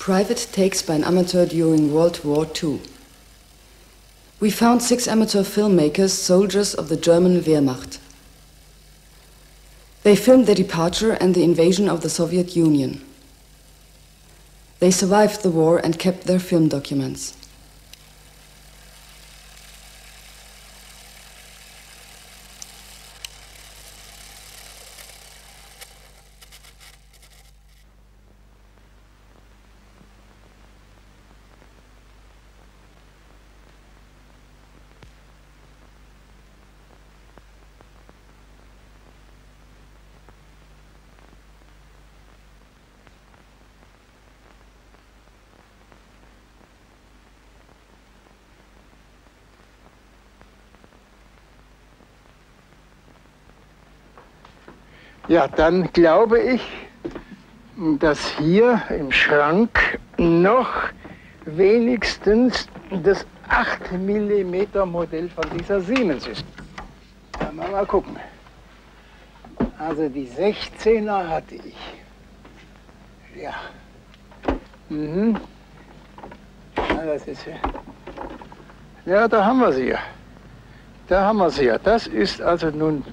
Private takes by an amateur during World War II. We found 6 amateur filmmakers, soldiers of the German Wehrmacht. They filmed their departure and the invasion of the Soviet Union. They survived the war and kept their film documents. Ja, dann glaube ich, dass hier im Schrank noch wenigstens das 8 mm Modell von dieser Siemens ist. Dann mal gucken. Also die 16er hatte ich. Ja. Mhm. Ja, das ist ja. Ja, da haben wir sie ja. Da haben wir sie ja. Das ist also nun ein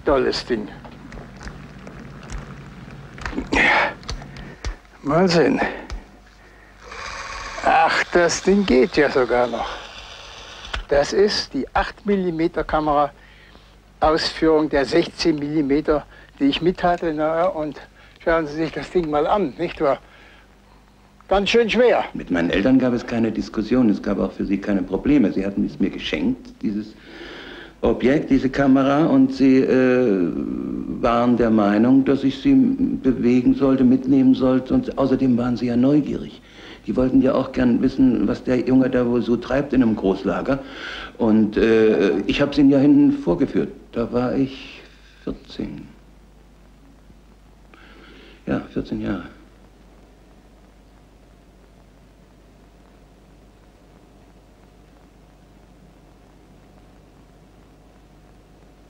tolles Ding. Mal sehen. Ach, das Ding geht ja sogar noch. Das ist die 8 mm Kamera, Ausführung der 16 mm, die ich mit hatte. Na, und schauen Sie sich das Ding mal an, nicht wahr? Ganz schön schwer. Mit meinen Eltern gab es keine Diskussion, es gab auch für sie keine Probleme. Sie hatten es mir geschenkt, dieses Objekt, diese Kamera, und sie waren der Meinung, dass ich sie bewegen sollte, mitnehmen sollte, und außerdem waren sie ja neugierig. Die wollten ja auch gern wissen, was der Junge da wohl so treibt in einem Großlager, und ich habe es ihnen ja hinten vorgeführt. Da war ich 14. Ja, 14 Jahre.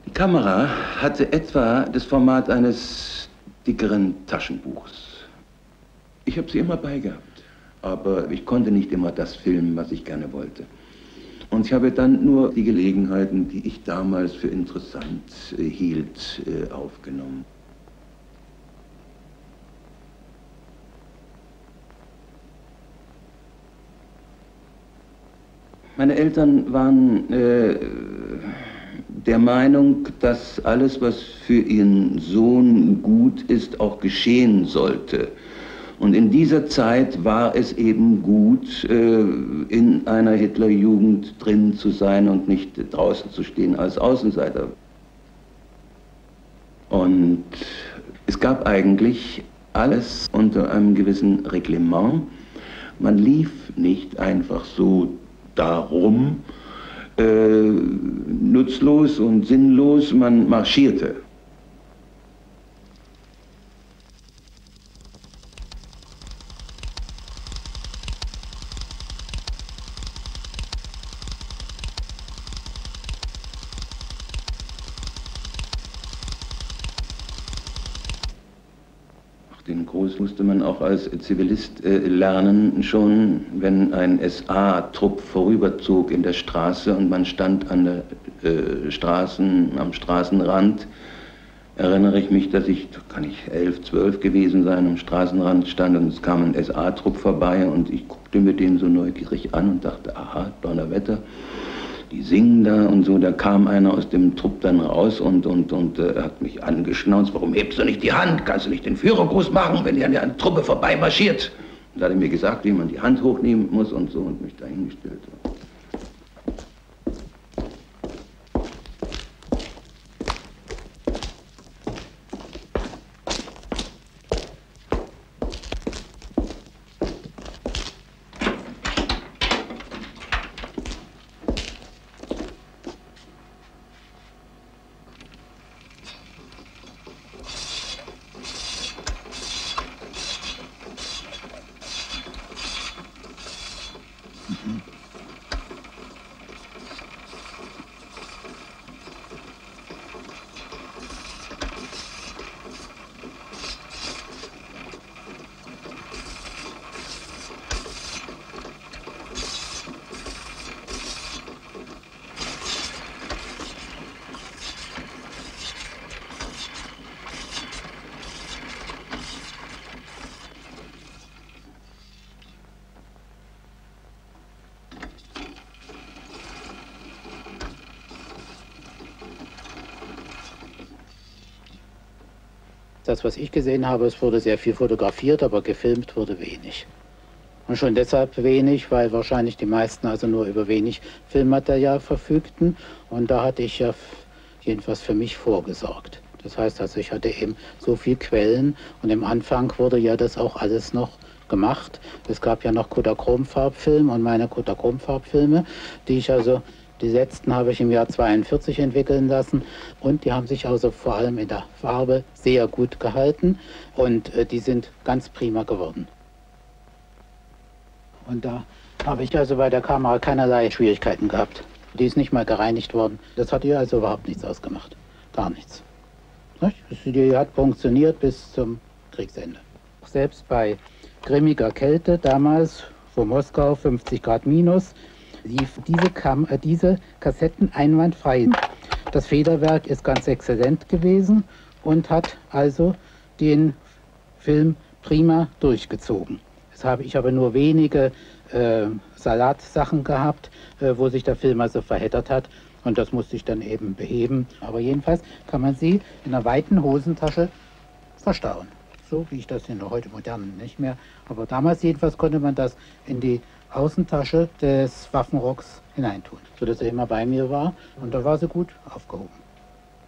Die Kamera hatte etwa das Format eines dickeren Taschenbuchs. Ich habe sie immer beigehabt, aber ich konnte nicht immer das filmen, was ich gerne wollte. Und ich habe dann nur die Gelegenheiten, die ich damals für interessant hielt, aufgenommen. Meine Eltern waren der Meinung, dass alles, was für ihren Sohn gut ist, auch geschehen sollte. Und in dieser Zeit war es eben gut, in einer Hitlerjugend drin zu sein und nicht draußen zu stehen als Außenseiter. Und es gab eigentlich alles unter einem gewissen Reglement. Man lief nicht einfach so darum, nutzlos und sinnlos, man marschierte. Den Gruß musste man auch als Zivilist lernen, schon wenn ein SA-Trupp vorüberzog in der Straße und man stand an der am Straßenrand. Erinnere ich mich, dass ich, kann ich 11, 12 gewesen sein, am Straßenrand stand und es kam ein SA-Trupp vorbei und ich guckte mir den so neugierig an und dachte, aha, Donnerwetter. Die singen da und so, da kam einer aus dem Trupp dann raus und hat mich angeschnauzt, warum hebst du nicht die Hand, kannst du nicht den Führergruß machen, wenn dir eine Truppe vorbei marschiert? Und da hat er mir gesagt, wie man die Hand hochnehmen muss und so und mich dahingestellt. Das, was ich gesehen habe, es wurde sehr viel fotografiert, aber gefilmt wurde wenig. Und schon deshalb wenig, weil wahrscheinlich die meisten also nur über wenig Filmmaterial verfügten. Und da hatte ich ja jedenfalls für mich vorgesorgt. Das heißt also, ich hatte eben so viel Quellen und im Anfang wurde ja das auch alles noch gemacht. Es gab ja noch Kodachrom-Farbfilm und meine Kodachrom-Farbfilme, die letzten habe ich im Jahr 42 entwickeln lassen und die haben sich also vor allem in der Farbe sehr gut gehalten und die sind ganz prima geworden. Und da habe ich also bei der Kamera keinerlei Schwierigkeiten gehabt. Die ist nicht mal gereinigt worden. Das hat ihr also überhaupt nichts ausgemacht. Gar nichts. Die hat funktioniert bis zum Kriegsende. Selbst bei grimmiger Kälte damals, vor Moskau 50 Grad minus, lief diese Kassetten einwandfrei. Das Federwerk ist ganz exzellent gewesen und hat also den Film prima durchgezogen. Ich habe nur wenige Salatsachen gehabt, wo sich der Film also verheddert hat. Und das musste ich dann eben beheben. Aber jedenfalls kann man sie in einer weiten Hosentasche verstauen. So wie ich das in der heute modernen nicht mehr. Aber damals jedenfalls konnte man das in die Außentasche des Waffenrocks hineintun, sodass er immer bei mir war. Und da war sie gut aufgehoben.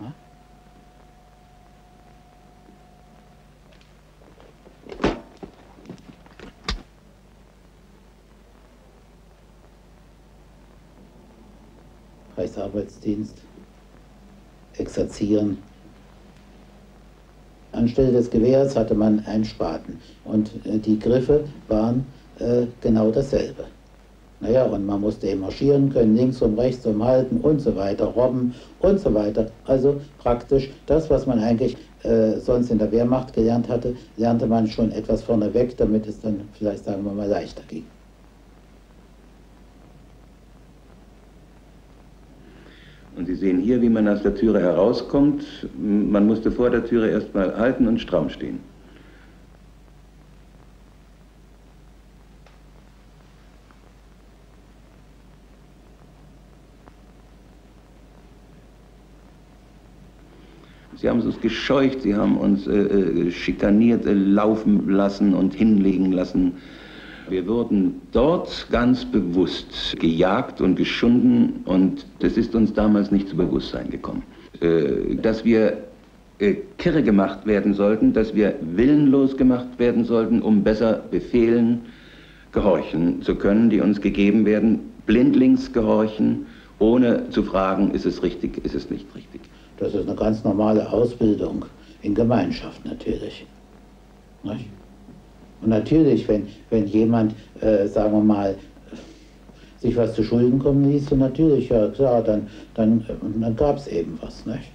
Ja? Reichsarbeitsdienst, exerzieren. Anstelle des Gewehrs hatte man einen Spaten und die Griffe waren genau dasselbe. Naja, und man musste eben marschieren können, links und rechts umhalten und so weiter, robben und so weiter. Also praktisch das, was man eigentlich sonst in der Wehrmacht gelernt hatte, lernte man schon etwas vorneweg, damit es dann vielleicht, sagen wir mal, leichter ging. Und Sie sehen hier, wie man aus der Türe herauskommt. Man musste vor der Türe erstmal halten und stramm stehen. Sie haben uns gescheucht, Sie haben uns schikaniert, laufen lassen und hinlegen lassen. Wir wurden dort ganz bewusst gejagt und geschunden und das ist uns damals nicht zu Bewusstsein gekommen. Dass wir kirre gemacht werden sollten, dass wir willenlos gemacht werden sollten, um besser Befehlen gehorchen zu können, die uns gegeben werden, blindlings gehorchen, ohne zu fragen, ist es richtig, ist es nicht richtig. Das ist eine ganz normale Ausbildung in Gemeinschaft natürlich. Nicht? Und natürlich, wenn jemand, sagen wir mal, sich was zu Schulden kommen ließ, und natürlich, ja klar, dann gab es eben was, nicht?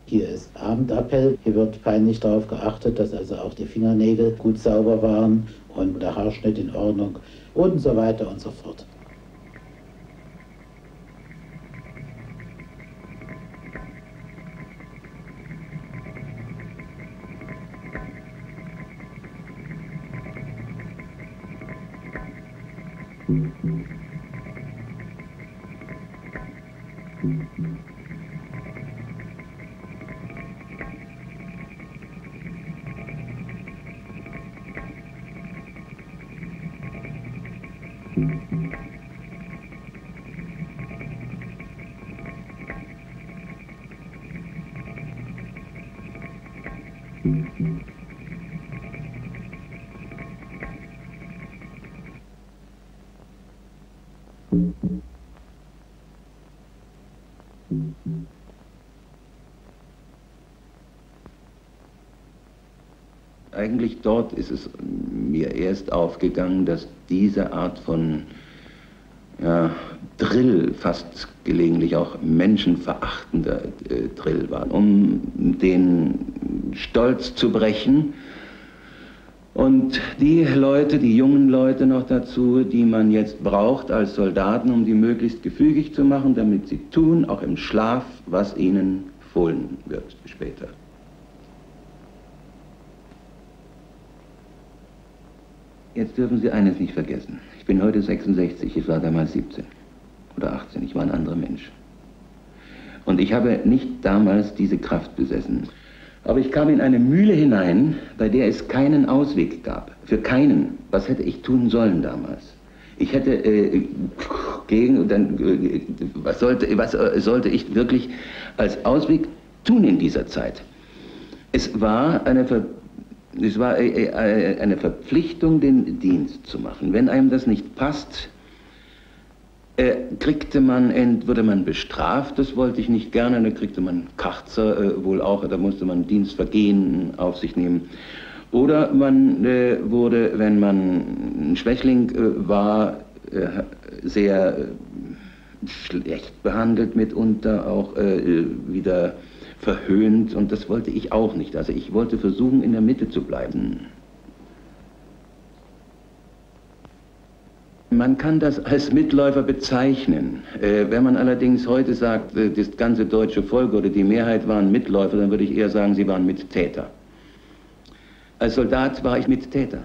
Hier ist Abendappell, hier wird peinlich darauf geachtet, dass also auch die Fingernägel gut sauber waren und der Haarschnitt in Ordnung und so weiter und so fort. Eigentlich dort ist es mir erst aufgegangen, dass diese Art von Drill, fast gelegentlich auch menschenverachtender Drill war, um den Stolz zu brechen und die Leute, die jungen Leute noch dazu, die man jetzt braucht als Soldaten, um die möglichst gefügig zu machen, damit sie tun, auch im Schlaf, was ihnen befohlen wird später. Jetzt dürfen Sie eines nicht vergessen. Ich bin heute 66, ich war damals 17 oder 18, ich war ein anderer Mensch. Und ich habe nicht damals diese Kraft besessen. Aber ich kam in eine Mühle hinein, bei der es keinen Ausweg gab. Für keinen. Was hätte ich tun sollen damals? Ich hätte was sollte ich wirklich als Ausweg tun in dieser Zeit? Es war eine Verpflichtung, den Dienst zu machen. Wenn einem das nicht passt, wurde man bestraft, das wollte ich nicht gerne, da kriegte man Karzer wohl auch, da musste man Dienstvergehen auf sich nehmen. Oder man wurde, wenn man ein Schwächling war, sehr schlecht behandelt mitunter, auch wieder verhöhnt, und das wollte ich auch nicht. Also ich wollte versuchen, in der Mitte zu bleiben. Man kann das als Mitläufer bezeichnen. Wenn man allerdings heute sagt, das ganze deutsche Volk oder die Mehrheit waren Mitläufer, dann würde ich eher sagen, sie waren Mittäter. Als Soldat war ich Mittäter.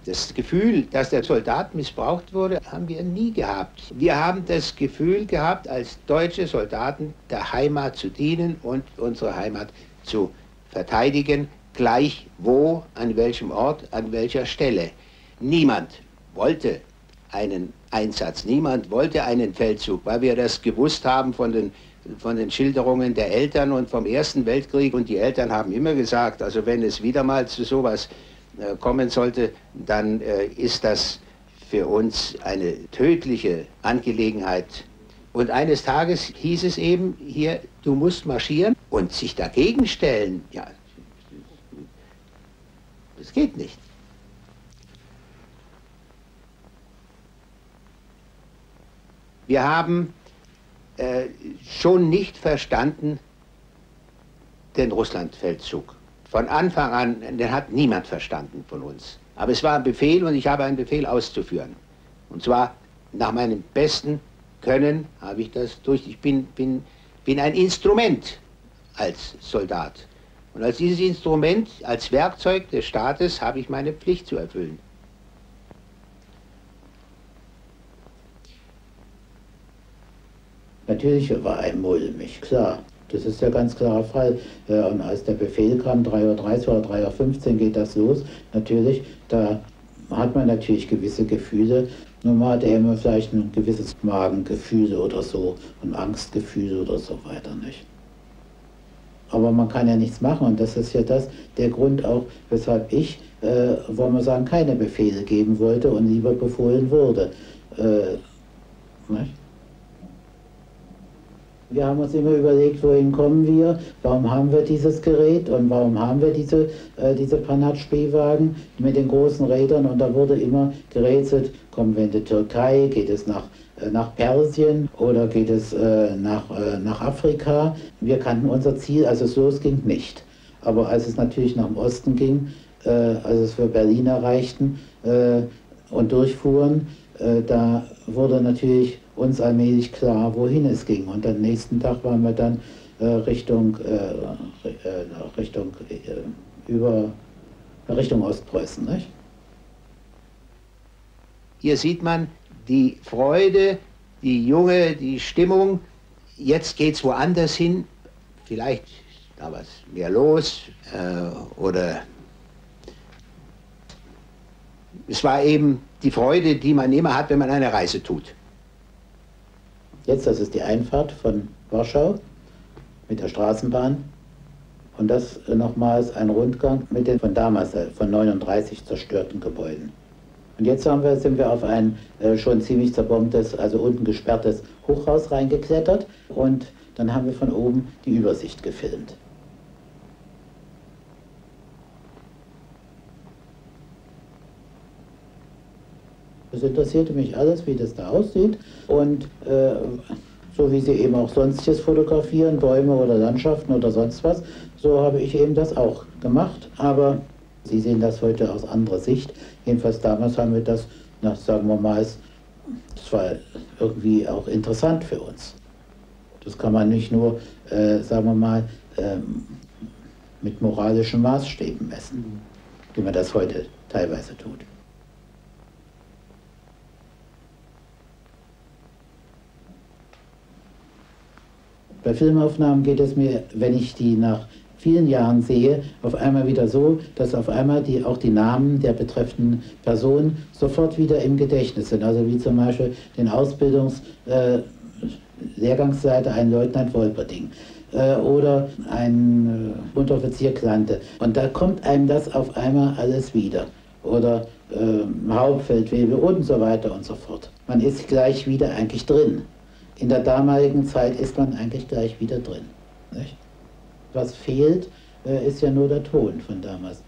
Das Gefühl, dass der Soldat missbraucht wurde, haben wir nie gehabt. Wir haben das Gefühl gehabt, als deutsche Soldaten der Heimat zu dienen und unsere Heimat zu verteidigen, gleich wo, an welchem Ort, an welcher Stelle. Niemand wollte einen Einsatz, niemand wollte einen Feldzug, weil wir das gewusst haben von den Schilderungen der Eltern und vom Ersten Weltkrieg. Und die Eltern haben immer gesagt, also wenn es wieder mal zu sowas kommen sollte, dann ist das für uns eine tödliche Angelegenheit. Und eines Tages hieß es eben hier, du musst marschieren und sich dagegen stellen. Ja, das geht nicht. Wir haben schon nicht verstanden den Russlandfeldzug. Von Anfang an, den hat niemand verstanden von uns. Aber es war ein Befehl und ich habe einen Befehl auszuführen. Und zwar nach meinem besten Können habe ich das durch. Ich bin ein Instrument als Soldat. Und als dieses Instrument, als Werkzeug des Staates, habe ich meine Pflicht zu erfüllen. Natürlich war einem mulmig, klar. Das ist der ganz klare Fall. Und als der Befehl kam, 3:30 Uhr oder 3:15 Uhr geht das los, natürlich, da hat man natürlich gewisse Gefühle. Nur man hat immer vielleicht ein gewisses Magengefühl oder so, ein Angstgefühl oder so weiter, nicht? Aber man kann ja nichts machen und das ist ja der Grund auch, weshalb ich, wollen wir sagen, keine Befehle geben wollte und lieber befohlen wurde. Nicht? Wir haben uns immer überlegt, wohin kommen wir, warum haben wir dieses Gerät und warum haben wir diese Panhard-Spähwagen mit den großen Rädern, und da wurde immer gerätselt, kommen wir in die Türkei, geht es nach Persien oder geht es nach Afrika. Wir kannten unser Ziel, als es losging, nicht. Aber als es natürlich nach dem Osten ging, als wir Berlin erreichten und durchfuhren, da wurde natürlich uns allmählich klar, wohin es ging. Und am nächsten Tag waren wir dann Richtung Hier sieht man die Freude, die Stimmung, jetzt geht es woanders hin, vielleicht da was mehr los oder es war eben die Freude, die man immer hat, wenn man eine Reise tut. Jetzt, das ist die Einfahrt von Warschau mit der Straßenbahn und das nochmals ein Rundgang mit den von damals, von 39 zerstörten Gebäuden. Und jetzt sind wir auf ein schon ziemlich zerbombtes, also unten gesperrtes Hochhaus reingeklettert und dann haben wir von oben die Übersicht gefilmt. Es interessierte mich alles, wie das da aussieht und so wie sie eben auch sonstiges fotografieren, Bäume oder Landschaften oder sonst was, so habe ich eben das auch gemacht. Aber Sie sehen das heute aus anderer Sicht. Jedenfalls damals haben wir das, sagen wir mal, das war irgendwie auch interessant für uns. Das kann man nicht nur, sagen wir mal, mit moralischen Maßstäben messen, wie man das heute teilweise tut. Bei Filmaufnahmen geht es mir, wenn ich die nach vielen Jahren sehe, auf einmal wieder so, dass auf einmal auch die Namen der betreffenden Person sofort wieder im Gedächtnis sind. Also wie zum Beispiel den Lehrgangsleiter, ein Leutnant Wolperding oder ein Unteroffizier Klante. Und da kommt einem das auf einmal alles wieder. Oder Hauptfeldwebel und so weiter und so fort. Man ist gleich wieder eigentlich drin. In der damaligen Zeit ist man eigentlich gleich wieder drin. Nicht? Was fehlt, ist ja nur der Ton von damals.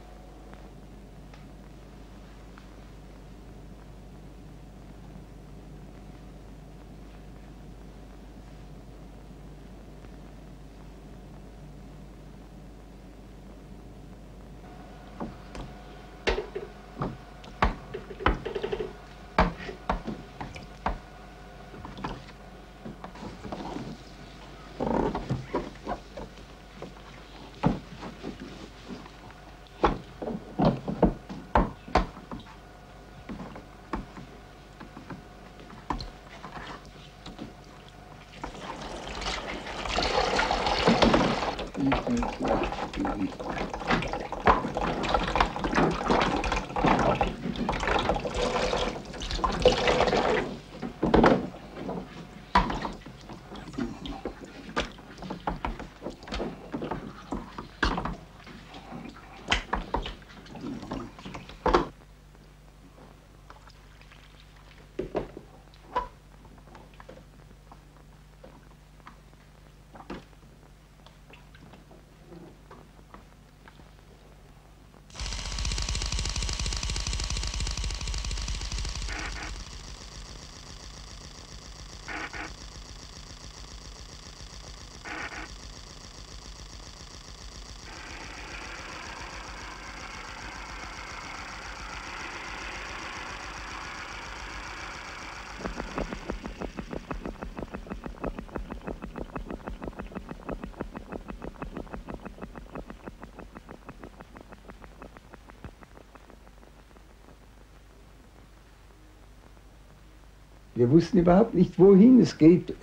Wir wussten überhaupt nicht, wohin es geht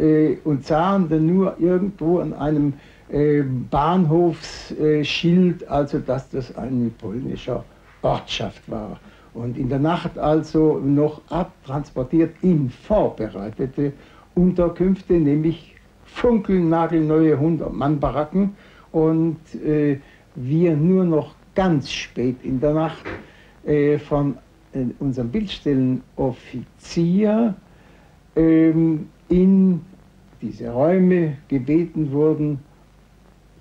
und sahen dann nur irgendwo an einem Bahnhofsschild, also dass das eine polnische Ortschaft war. Und in der Nacht also noch abtransportiert in vorbereitete Unterkünfte, nämlich funkelnagelneue 100-Mann-Baracken und wir nur noch ganz spät in der Nacht von unserem Bildstellenoffizier in diese Räume gebeten wurden,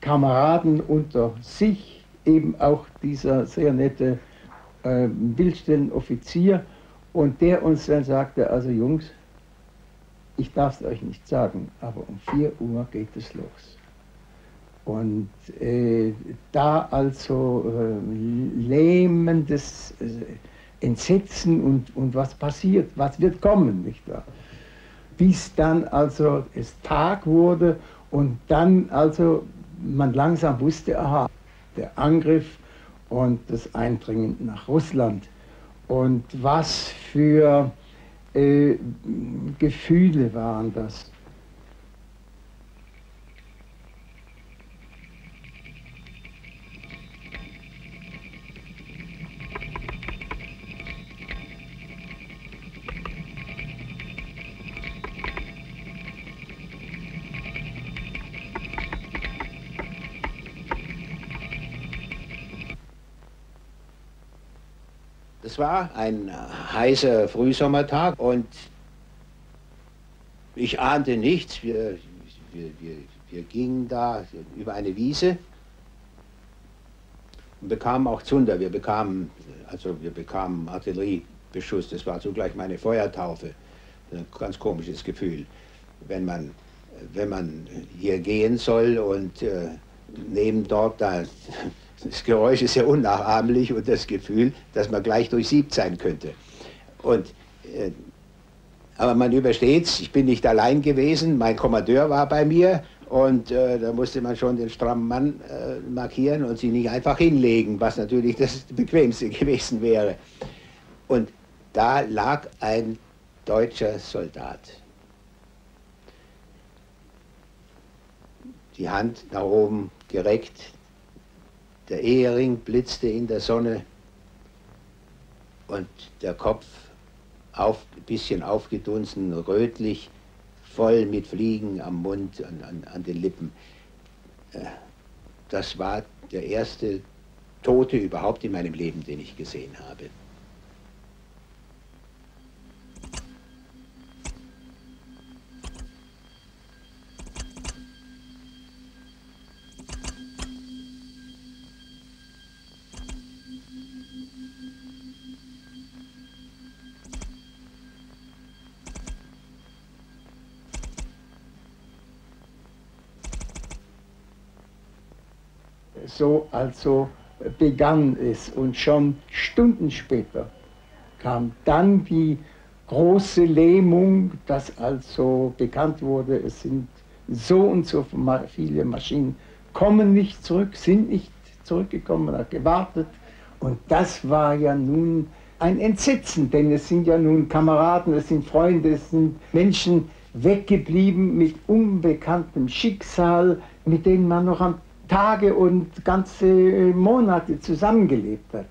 Kameraden unter sich, eben auch dieser sehr nette Bildstellenoffizier, und der uns dann sagte, also Jungs, ich darf es euch nicht sagen, aber um 4 Uhr geht es los. Und da also lähmendes Entsetzen und was passiert, was wird kommen, nicht wahr? Bis dann also es Tag wurde und dann also man langsam wusste, aha, der Angriff und das Eindringen nach Russland und was für Gefühle waren das. Es war ein heißer Frühsommertag und ich ahnte nichts. Wir gingen da über eine Wiese und bekamen auch Zunder. Wir bekamen Artilleriebeschuss. Das war zugleich meine Feuertaufe. Ein ganz komisches Gefühl, wenn man hier gehen soll und neben dort da. Das Geräusch ist ja unnachahmlich und das Gefühl, dass man gleich durchsiebt sein könnte. Aber man übersteht's. Ich bin nicht allein gewesen. Mein Kommandeur war bei mir und da musste man schon den strammen Mann markieren und sie nicht einfach hinlegen, was natürlich das Bequemste gewesen wäre. Und da lag ein deutscher Soldat. Die Hand nach oben gereckt. Der Ehering blitzte in der Sonne und der Kopf ein bisschen aufgedunsen, rötlich, voll mit Fliegen am Mund, an den Lippen. Das war der erste Tote überhaupt in meinem Leben, den ich gesehen habe. So also begann es und schon Stunden später kam dann die große Lähmung, dass also bekannt wurde, es sind so und so viele Maschinen, kommen nicht zurück, sind nicht zurückgekommen, man hat gewartet und das war ja nun ein Entsetzen, denn es sind ja nun Kameraden, es sind Freunde, es sind Menschen weggeblieben mit unbekanntem Schicksal, mit denen man noch am Tage und ganze Monate zusammengelebt hat.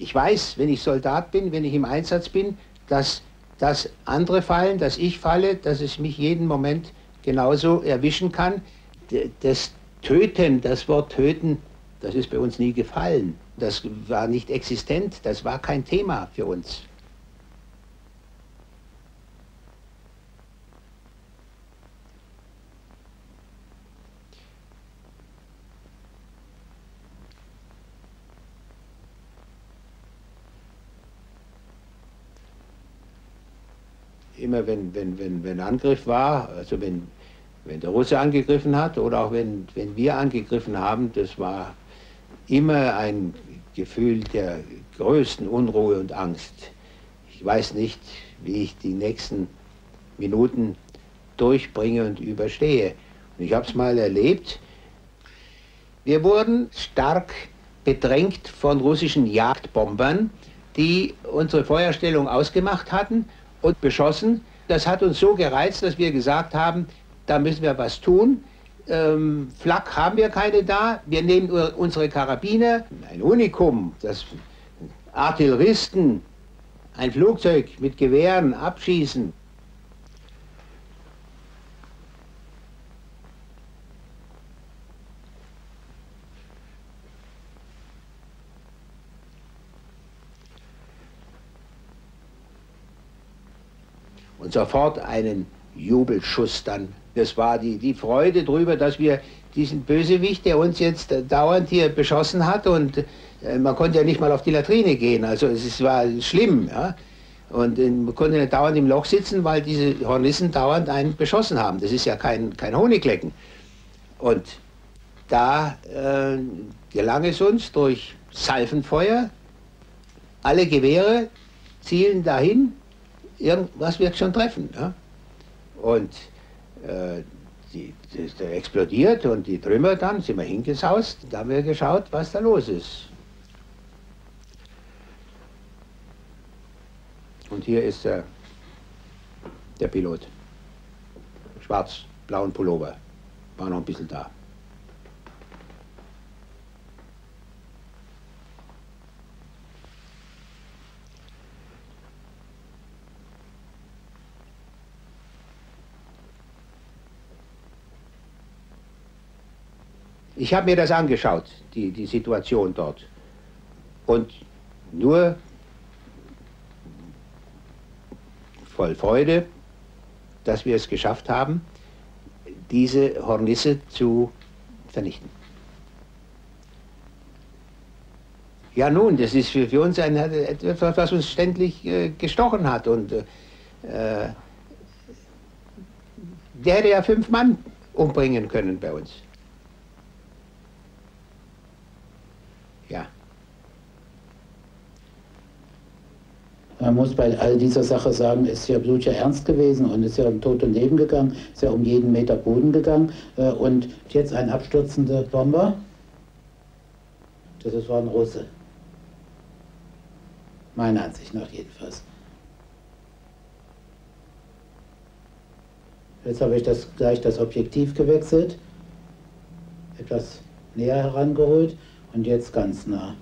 Ich weiß, wenn ich Soldat bin, wenn ich im Einsatz bin, dass andere fallen, dass ich falle, dass es mich jeden Moment genauso erwischen kann. Das Töten, das Wort Töten, das ist bei uns nie gefallen. Das war nicht existent, das war kein Thema für uns. Immer wenn Angriff war, also wenn der Russe angegriffen hat oder auch wenn wir angegriffen haben, das war immer ein Gefühl der größten Unruhe und Angst. Ich weiß nicht, wie ich die nächsten Minuten durchbringe und überstehe. Und ich habe es mal erlebt. Wir wurden stark bedrängt von russischen Jagdbombern, die unsere Feuerstellung ausgemacht hatten und beschossen. Das hat uns so gereizt, dass wir gesagt haben, da müssen wir was tun. Flak haben wir keine da, wir nehmen unsere Karabiner, ein Unikum, das Artilleristen, ein Flugzeug mit Gewehren abschießen. Und sofort einen Jubelschuss dann. Das war die Freude darüber, dass wir diesen Bösewicht, der uns jetzt dauernd hier beschossen hat und man konnte ja nicht mal auf die Latrine gehen, also es war schlimm. Ja? Und man konnte nicht dauernd im Loch sitzen, weil diese Hornissen dauernd einen beschossen haben. Das ist ja kein Honiglecken. Und da gelang es uns durch Salvenfeuer, alle Gewehre zielen dahin, irgendwas wird schon treffen. Ja? Und das explodiert und die Trümmer dann, sind wir hingesaust, da haben wir geschaut, was da los ist. Und hier ist der Pilot. Schwarz-blauen Pullover. War noch ein bisschen da. Ich habe mir das angeschaut, die Situation dort. Und nur voll Freude, dass wir es geschafft haben, diese Hornisse zu vernichten. Ja nun, das ist für uns etwas, was uns ständig gestochen hat. Und der hätte ja 5 Mann umbringen können bei uns. Ja. Man muss bei all dieser Sache sagen, ist ja blutiger Ernst gewesen und ist ja um Tod und Leben gegangen, ist ja um jeden Meter Boden gegangen. Und jetzt ein abstürzender Bomber, das war ein Russe. Meiner Ansicht nach jedenfalls. Jetzt habe ich gleich das Objektiv gewechselt, etwas näher herangeholt und jetzt ganz nah.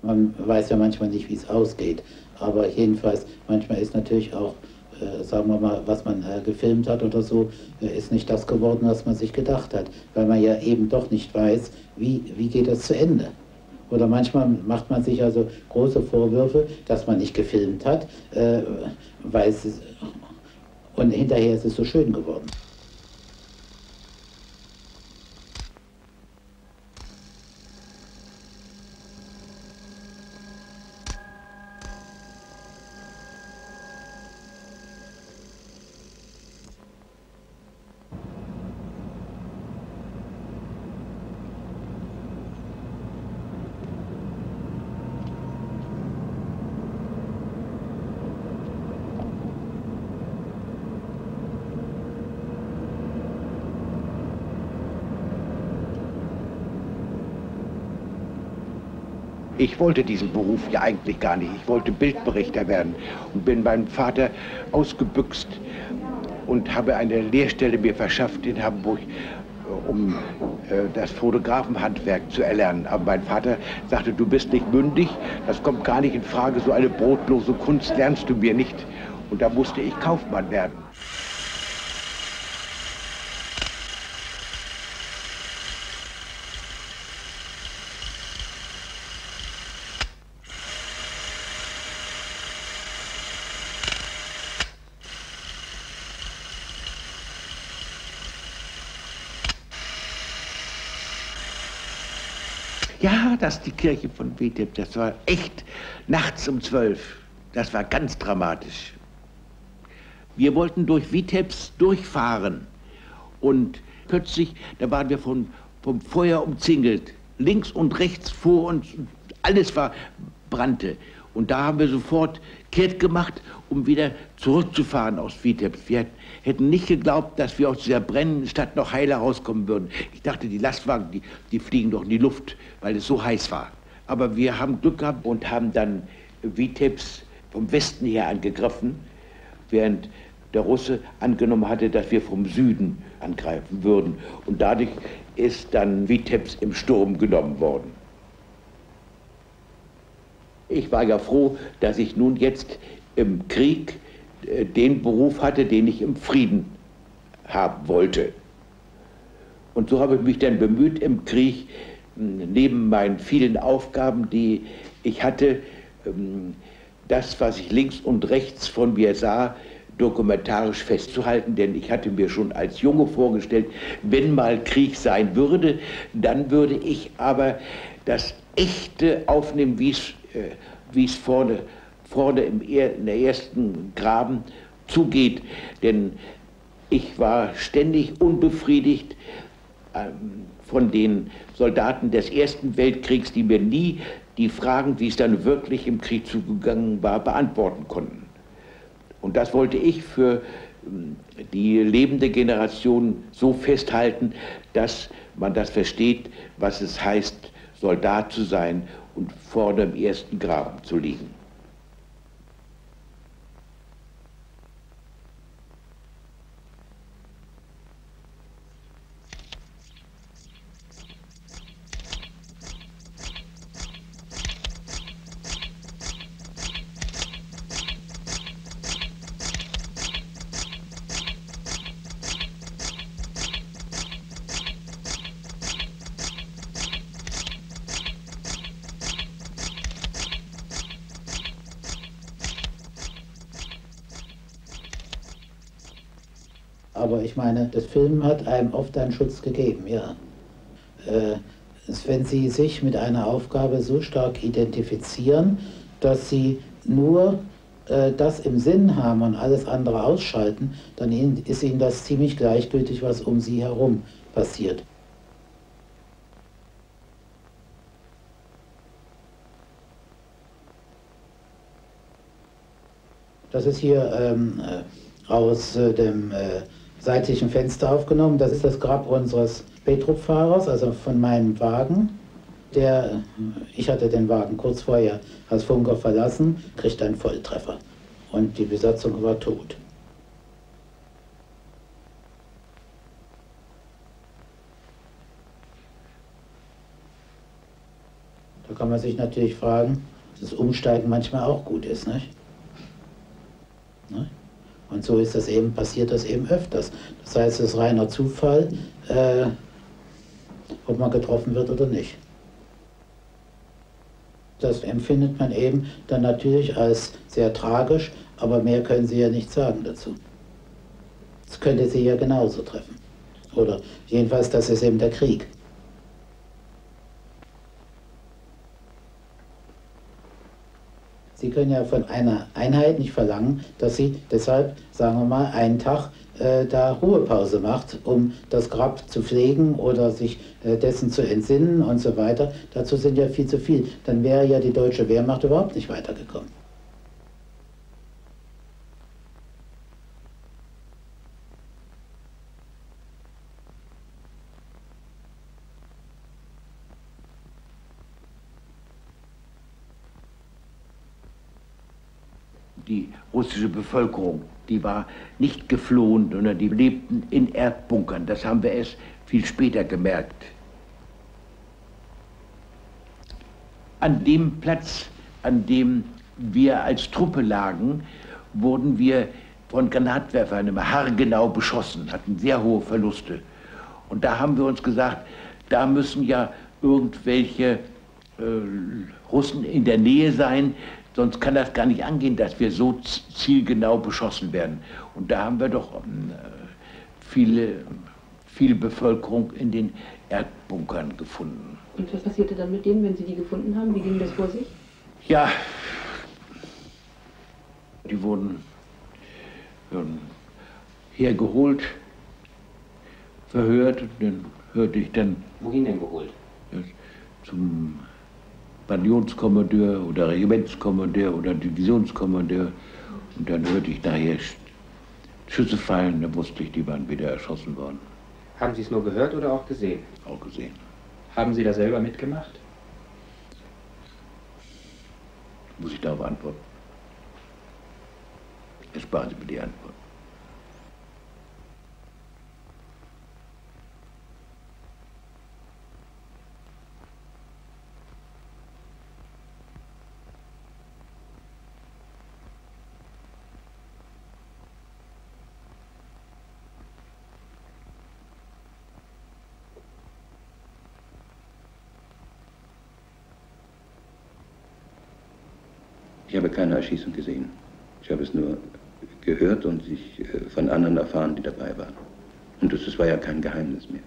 Man weiß ja manchmal nicht, wie es ausgeht, aber jedenfalls, manchmal ist natürlich auch, sagen wir mal, was man gefilmt hat oder so, ist nicht das geworden, was man sich gedacht hat, weil man ja eben doch nicht weiß, wie geht das zu Ende. Oder manchmal macht man sich also große Vorwürfe, dass man nicht gefilmt hat, und hinterher ist es so schön geworden. Ich wollte diesen Beruf ja eigentlich gar nicht. Ich wollte Bildberichter werden und bin meinem Vater ausgebüxt und habe eine Lehrstelle mir verschafft in Hamburg, um das Fotografenhandwerk zu erlernen. Aber mein Vater sagte, du bist nicht mündig, das kommt gar nicht in Frage, so eine brotlose Kunst lernst du mir nicht. Und da musste ich Kaufmann werden. Ja, das ist die Kirche von Witebsk, das war echt nachts um 12. Das war ganz dramatisch. Wir wollten durch Witebsk durchfahren und plötzlich, da waren wir vom Feuer umzingelt. Links und rechts vor uns, alles brannte. Und da haben wir sofort kehrt gemacht, um wieder zurückzufahren aus Witebsk. Wir hätten nicht geglaubt, dass wir aus dieser brennenden Stadt noch heiler rauskommen würden. Ich dachte, die Lastwagen, die fliegen doch in die Luft, weil es so heiß war. Aber wir haben Glück gehabt und haben dann Witebsk vom Westen her angegriffen, während der Russe angenommen hatte, dass wir vom Süden angreifen würden. Und dadurch ist dann Witebsk im Sturm genommen worden. Ich war ja froh, dass ich nun jetzt im Krieg den Beruf hatte, den ich im Frieden haben wollte. Und so habe ich mich dann bemüht im Krieg, neben meinen vielen Aufgaben, die ich hatte, das, was ich links und rechts von mir sah, dokumentarisch festzuhalten, denn ich hatte mir schon als Junge vorgestellt, wenn mal Krieg sein würde, dann würde ich aber das Echte aufnehmen, wie es wie es vorne in der ersten Graben zugeht. Denn ich war ständig unbefriedigt von den Soldaten des Ersten Weltkriegs, die mir nie die Fragen, wie es dann wirklich im Krieg zugegangen war, beantworten konnten. Und das wollte ich für die lebende Generation so festhalten, dass man das versteht, was es heißt, Soldat zu sein und vor dem ersten Graben zu liegen. Aber ich meine, das Film hat einem oft einen Schutz gegeben, ja. Wenn Sie sich mit einer Aufgabe so stark identifizieren, dass Sie nur das im Sinn haben und alles andere ausschalten, dann ist Ihnen das ziemlich gleichgültig, was um Sie herum passiert. Das ist hier aus dem seitlichen Fenster aufgenommen. Das ist das Grab unseres Petrup-Fahrers, also von meinem Wagen. Ich hatte den Wagen kurz vorher als Funker verlassen, kriegte einen Volltreffer. Und die Besatzung war tot. Da kann man sich natürlich fragen, dass das Umsteigen manchmal auch gut ist, nicht? Ne? Und so ist das eben, passiert das eben öfters. Das heißt, es ist reiner Zufall, ob man getroffen wird oder nicht. Das empfindet man eben dann natürlich als sehr tragisch, aber mehr können Sie ja nicht sagen dazu. Das könnte Sie ja genauso treffen. Oder jedenfalls, das ist eben der Krieg. Sie können ja von einer Einheit nicht verlangen, dass sie deshalb, sagen wir mal, einen Tag da Ruhepause macht, um das Grab zu pflegen oder sich dessen zu entsinnen und so weiter. Dazu sind ja viel zu viel. Dann wäre ja die deutsche Wehrmacht überhaupt nicht weitergekommen. Die russische Bevölkerung, die war nicht geflohen, sondern die lebten in Erdbunkern. Das haben wir erst viel später gemerkt. An dem Platz, an dem wir als Truppe lagen, wurden wir von Granatwerfern immer haargenau beschossen, hatten sehr hohe Verluste. Und da haben wir uns gesagt, da müssen ja irgendwelche Russen in der Nähe sein, sonst kann das gar nicht angehen, dass wir so zielgenau beschossen werden. Und da haben wir doch viel Bevölkerung in den Erdbunkern gefunden. Und was passierte dann mit denen, wenn Sie die gefunden haben? Wie ging das vor sich? Ja, die wurden hergeholt, verhört, und dann hörte ich dann... Wohin denn geholt? Zum Bataillonskommandeur oder Regimentskommandeur oder Divisionskommandeur. Und dann hörte ich nachher Schüsse fallen, da wusste ich, die waren wieder erschossen worden. Haben Sie es nur gehört oder auch gesehen? Auch gesehen. Haben Sie da selber mitgemacht? Muss ich darauf antworten? Ersparen Sie mir die Antwort. Ich habe keine Erschießung gesehen. Ich habe es nur gehört und von anderen erfahren, die dabei waren. Und das war ja kein Geheimnis mehr.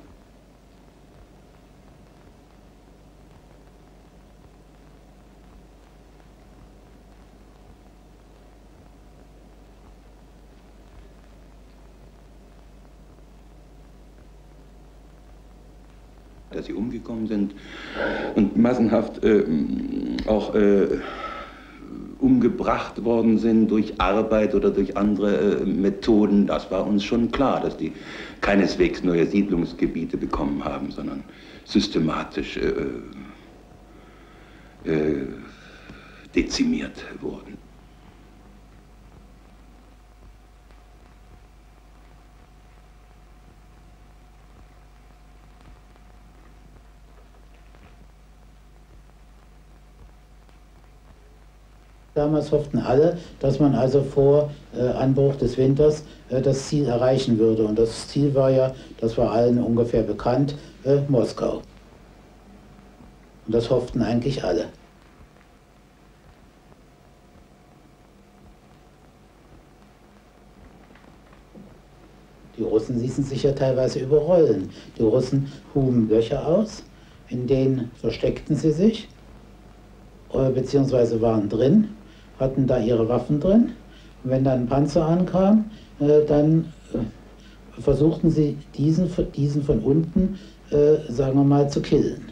dass sie umgekommen sind und massenhaft auch umgebracht worden sind durch Arbeit oder durch andere Methoden. Das war uns schon klar, dass die keineswegs neue Siedlungsgebiete bekommen haben, sondern systematisch dezimiert wurden. Damals hofften alle, dass man also vor Anbruch des Winters das Ziel erreichen würde. Und das Ziel war ja, das war allen ungefähr bekannt, Moskau. Und das hofften eigentlich alle. Die Russen ließen sich ja teilweise überrollen. Die Russen huben Löcher aus, in denen versteckten sie sich, beziehungsweise waren drin, hatten da ihre Waffen drin. Und wenn dann ein Panzer ankam, dann versuchten sie diesen von unten, sagen wir mal, zu killen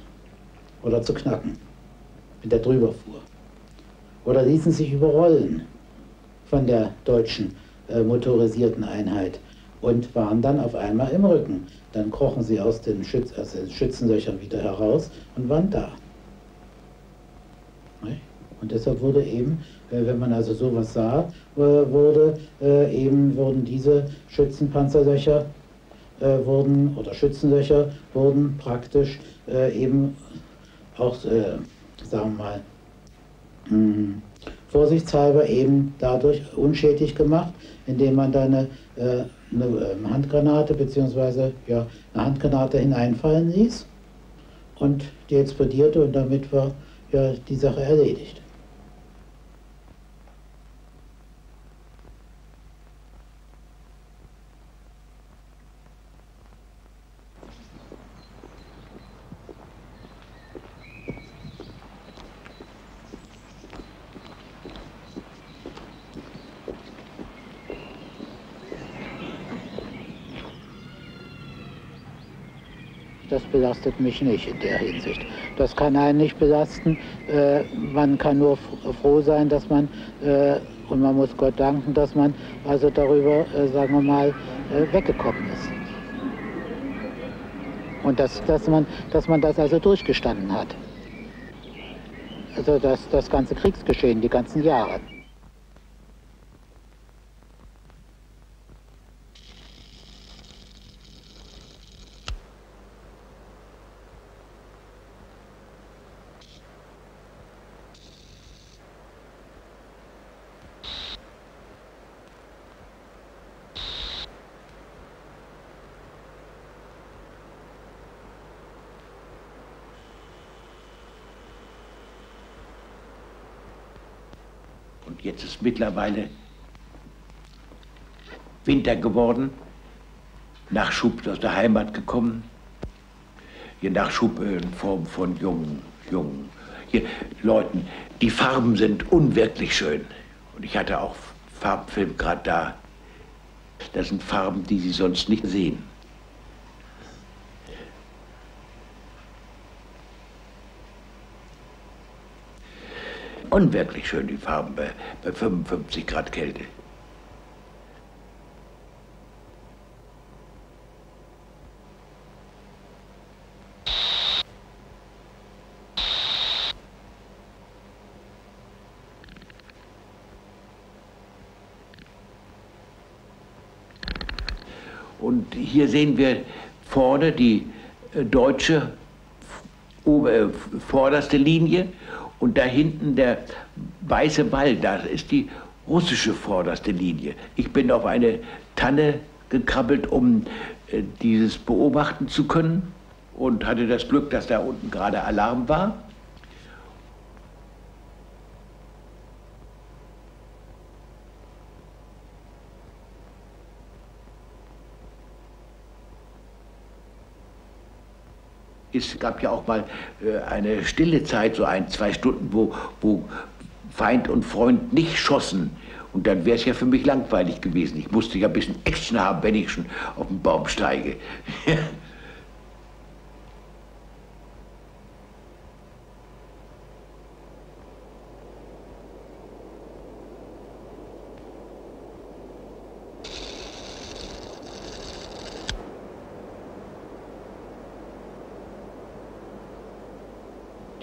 oder zu knacken, wenn der drüber fuhr. Oder ließen sich überrollen von der deutschen motorisierten Einheit und waren dann auf einmal im Rücken. Dann krochen sie aus den Schützenlöchern wieder heraus und waren da. Und deshalb wurde eben, wenn man also sowas sah, wurden diese Schützenpanzerlöcher oder Schützenlöcher wurden praktisch eben auch, sagen wir mal, vorsichtshalber eben dadurch unschädlich gemacht, indem man da eine Handgranate bzw. ja, eine Handgranate hineinfallen ließ und die explodierte und damit war ja die Sache erledigt. Das belastet mich nicht in der Hinsicht. Das kann einen nicht belasten. Man kann nur froh sein, dass man, und man muss Gott danken, dass man also darüber, sagen wir mal, weggekommen ist. Und dass man das also durchgestanden hat. Also das ganze Kriegsgeschehen, die ganzen Jahre. Und jetzt ist mittlerweile Winter geworden, Nachschub aus der Heimat gekommen. Hier Nachschub in Form von jungen Leuten. Die Farben sind unwirklich schön. Und ich hatte auch Farbfilm gerade da. Das sind Farben, die Sie sonst nicht sehen. Unwirklich schön, die Farben bei 55 Grad Kälte. Und hier sehen wir vorne die deutsche vorderste Linie. Und da hinten der weiße Ball, das ist die russische vorderste Linie. Ich bin auf eine Tanne gekrabbelt, um dieses beobachten zu können und hatte das Glück, dass da unten gerade Alarm war. Es gab ja auch mal eine stille Zeit, so 1-2 Stunden, wo Feind und Freund nicht schossen. Und dann wäre es ja für mich langweilig gewesen. Ich musste ja ein bisschen Action haben, wenn ich schon auf den Baum steige.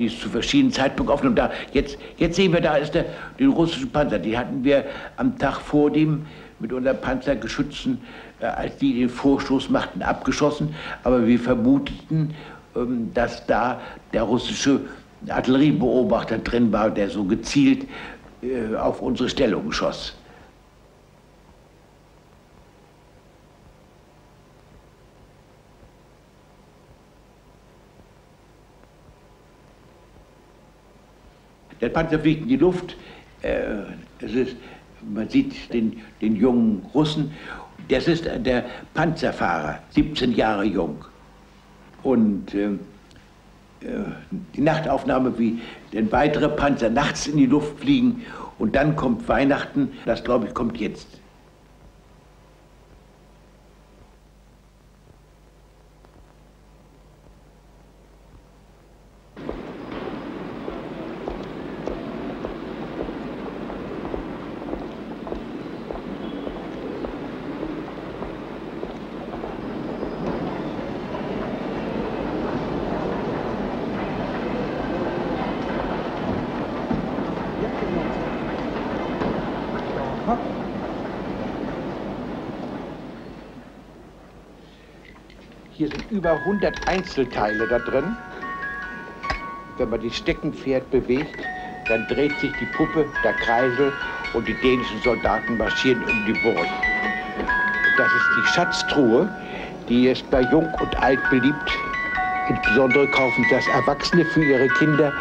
die ist zu verschiedenen Zeitpunkten aufgenommen. Da, jetzt sehen wir, da ist den russischen Panzer. Die hatten wir am Tag vor dem mit unseren Panzergeschützen, als die den Vorstoß machten, abgeschossen. Aber wir vermuteten, dass da der russische Artilleriebeobachter drin war, der so gezielt auf unsere Stellung schoss. Der Panzer fliegt in die Luft. Man sieht den jungen Russen. Das ist der Panzerfahrer, 17 Jahre jung. Und die Nachtaufnahme, wie denn weitere Panzer nachts in die Luft fliegen. Und dann kommt Weihnachten. Das, glaube ich, kommt jetzt. Hier sind über 100 Einzelteile da drin. Wenn man die Steckenpferd bewegt, dann dreht sich die Puppe, der Kreisel und die dänischen Soldaten marschieren um die Burg. Das ist die Schatztruhe, die ist bei Jung und Alt beliebt. Insbesondere kaufen das Erwachsene für ihre Kinder,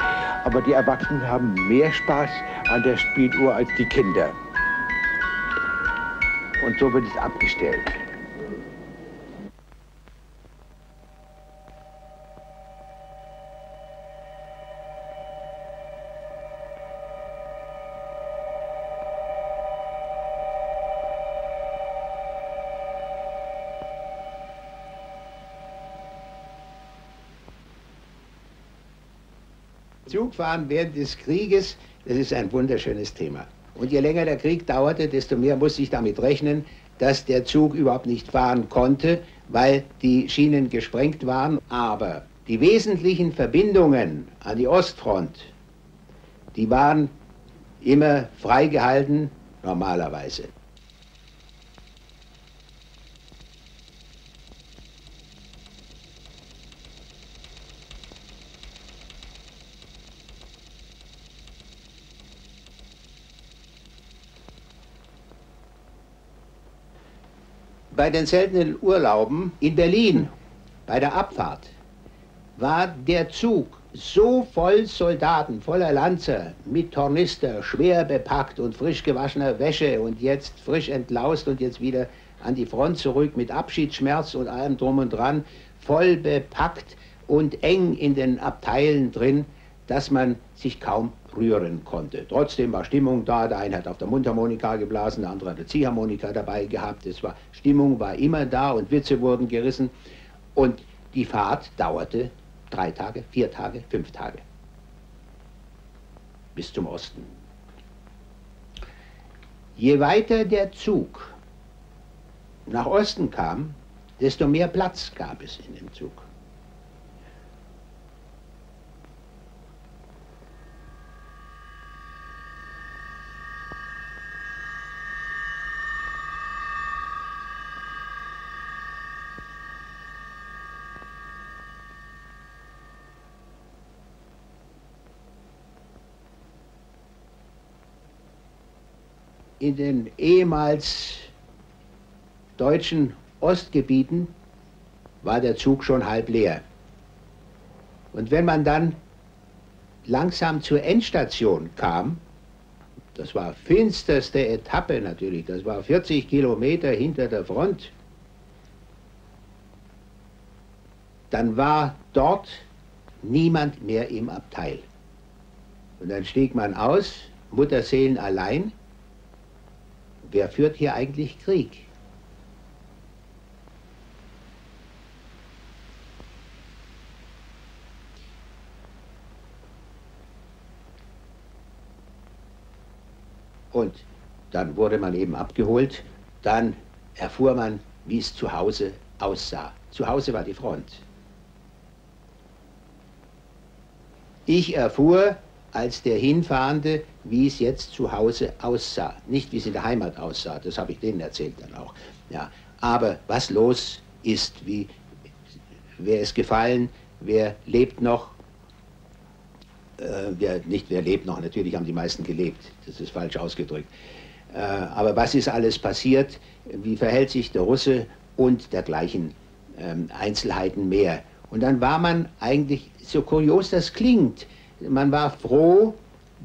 aber die Erwachsenen haben mehr Spaß an der Spieluhr als die Kinder. Und so wird es abgestellt. Zugfahren während des Krieges, das ist ein wunderschönes Thema. Und je länger der Krieg dauerte, desto mehr musste ich damit rechnen, dass der Zug überhaupt nicht fahren konnte, weil die Schienen gesprengt waren. Aber die wesentlichen Verbindungen an die Ostfront, die waren immer freigehalten, normalerweise. Bei den seltenen Urlauben in Berlin, bei der Abfahrt, war der Zug so voll Soldaten, voller Lanzer, mit Tornister, schwer bepackt und frisch gewaschener Wäsche und jetzt frisch entlaust und jetzt wieder an die Front zurück mit Abschiedsschmerz und allem drum und dran, voll bepackt und eng in den Abteilen drin, dass man sich kaum rühren konnte. Trotzdem war Stimmung da, der eine hat auf der Mundharmonika geblasen, der andere hat eine Ziehharmonika dabei gehabt. Stimmung war immer da und Witze wurden gerissen und die Fahrt dauerte 3 Tage, 4 Tage, 5 Tage bis zum Osten. Je weiter der Zug nach Osten kam, desto mehr Platz gab es in dem Zug. In den ehemals deutschen Ostgebieten war der Zug schon halb leer. Und wenn man dann langsam zur Endstation kam, das war finsterste Etappe natürlich, das war 40 Kilometer hinter der Front, dann war dort niemand mehr im Abteil. Und dann stieg man aus, Mutterseelen allein. Wer führt hier eigentlich Krieg? Und dann wurde man eben abgeholt, dann erfuhr man, wie es zu Hause aussah. Zu Hause war die Front. Ich erfuhr als der Hinfahrende, wie es jetzt zu Hause aussah. Nicht, wie es in der Heimat aussah, das habe ich denen erzählt dann auch. Ja, aber was los ist, wer ist gefallen, wer lebt noch, wer lebt noch, natürlich haben die meisten gelebt, das ist falsch ausgedrückt. Aber was ist alles passiert, wie verhält sich der Russe und dergleichen Einzelheiten mehr. Und dann war man eigentlich, so kurios das klingt, man war froh,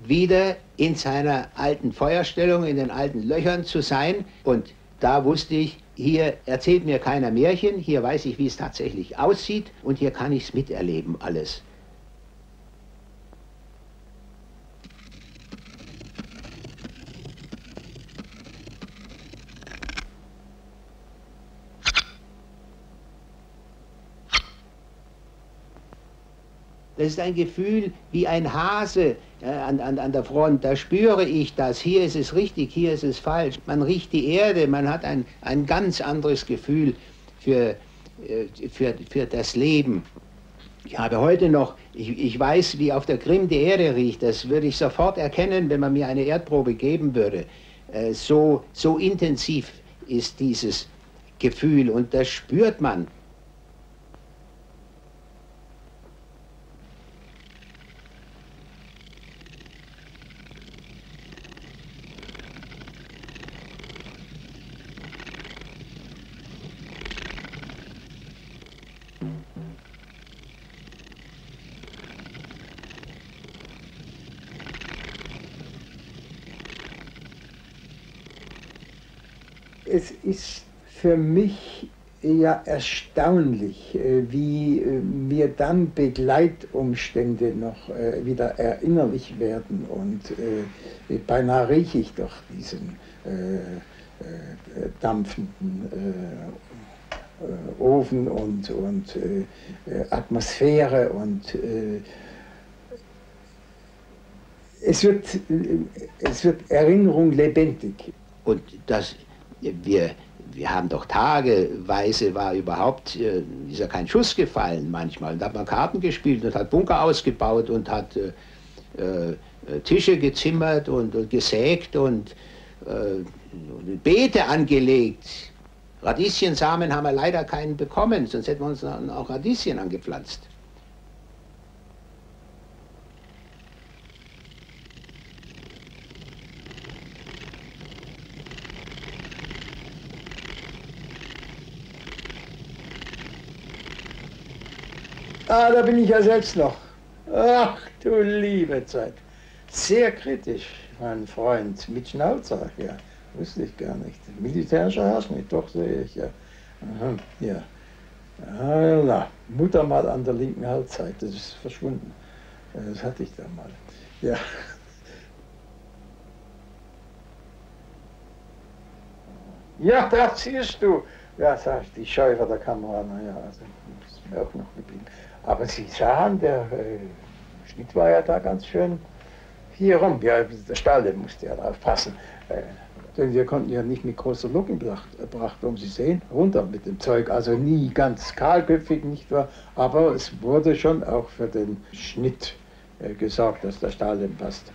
wieder in seiner alten Feuerstellung, in den alten Löchern zu sein. Und da wusste ich, hier erzählt mir keiner Märchen, hier weiß ich, wie es tatsächlich aussieht und hier kann ich es miterleben, alles. Das ist ein Gefühl wie ein Hase an der Front. Da spüre ich das. Hier ist es richtig, hier ist es falsch. Man riecht die Erde, man hat ein ganz anderes Gefühl für das Leben. Ich habe heute noch, ich weiß, wie auf der Krim die Erde riecht. Das würde ich sofort erkennen, wenn man mir eine Erdprobe geben würde. So intensiv ist dieses Gefühl und das spürt man. Es ist für mich ja erstaunlich, wie mir dann Begleitumstände noch wieder erinnerlich werden und beinahe rieche ich doch diesen dampfenden Ofen und Atmosphäre und es wird Erinnerung lebendig. Und das, wir haben doch tageweise, war überhaupt, ist ja kein Schuss gefallen manchmal. Da hat man Karten gespielt und hat Bunker ausgebaut und hat Tische gezimmert und gesägt und Beete angelegt. Radieschensamen haben wir leider keinen bekommen, sonst hätten wir uns dann auch Radieschen angepflanzt. Ah, da bin ich ja selbst noch. Ach du liebe Zeit. Sehr kritisch, mein Freund. Mit Schnauzer, ja. Wusste ich gar nicht. Militärischer Haarschnitt, doch sehe ich, ja. Aha, ja. Ah, Mutter mal an der linken Halsseite, das ist verschwunden. Das hatte ich da mal. Ja. Ja, da siehst du. Ja, sag ich, die Scheu vor der Kamera, naja, also ist mir auch noch geblieben. Aber Sie sahen, der Schnitt war ja da ganz schön hier rum. Ja, der Stalle musste ja drauf passen. Denn wir konnten ja nicht mit großer Luckenbrachtung, Sie sehen, runter mit dem Zeug. Also nie ganz kahlköpfig, nicht wahr? Aber es wurde schon auch für den Schnitt gesorgt, dass der Stalle passt.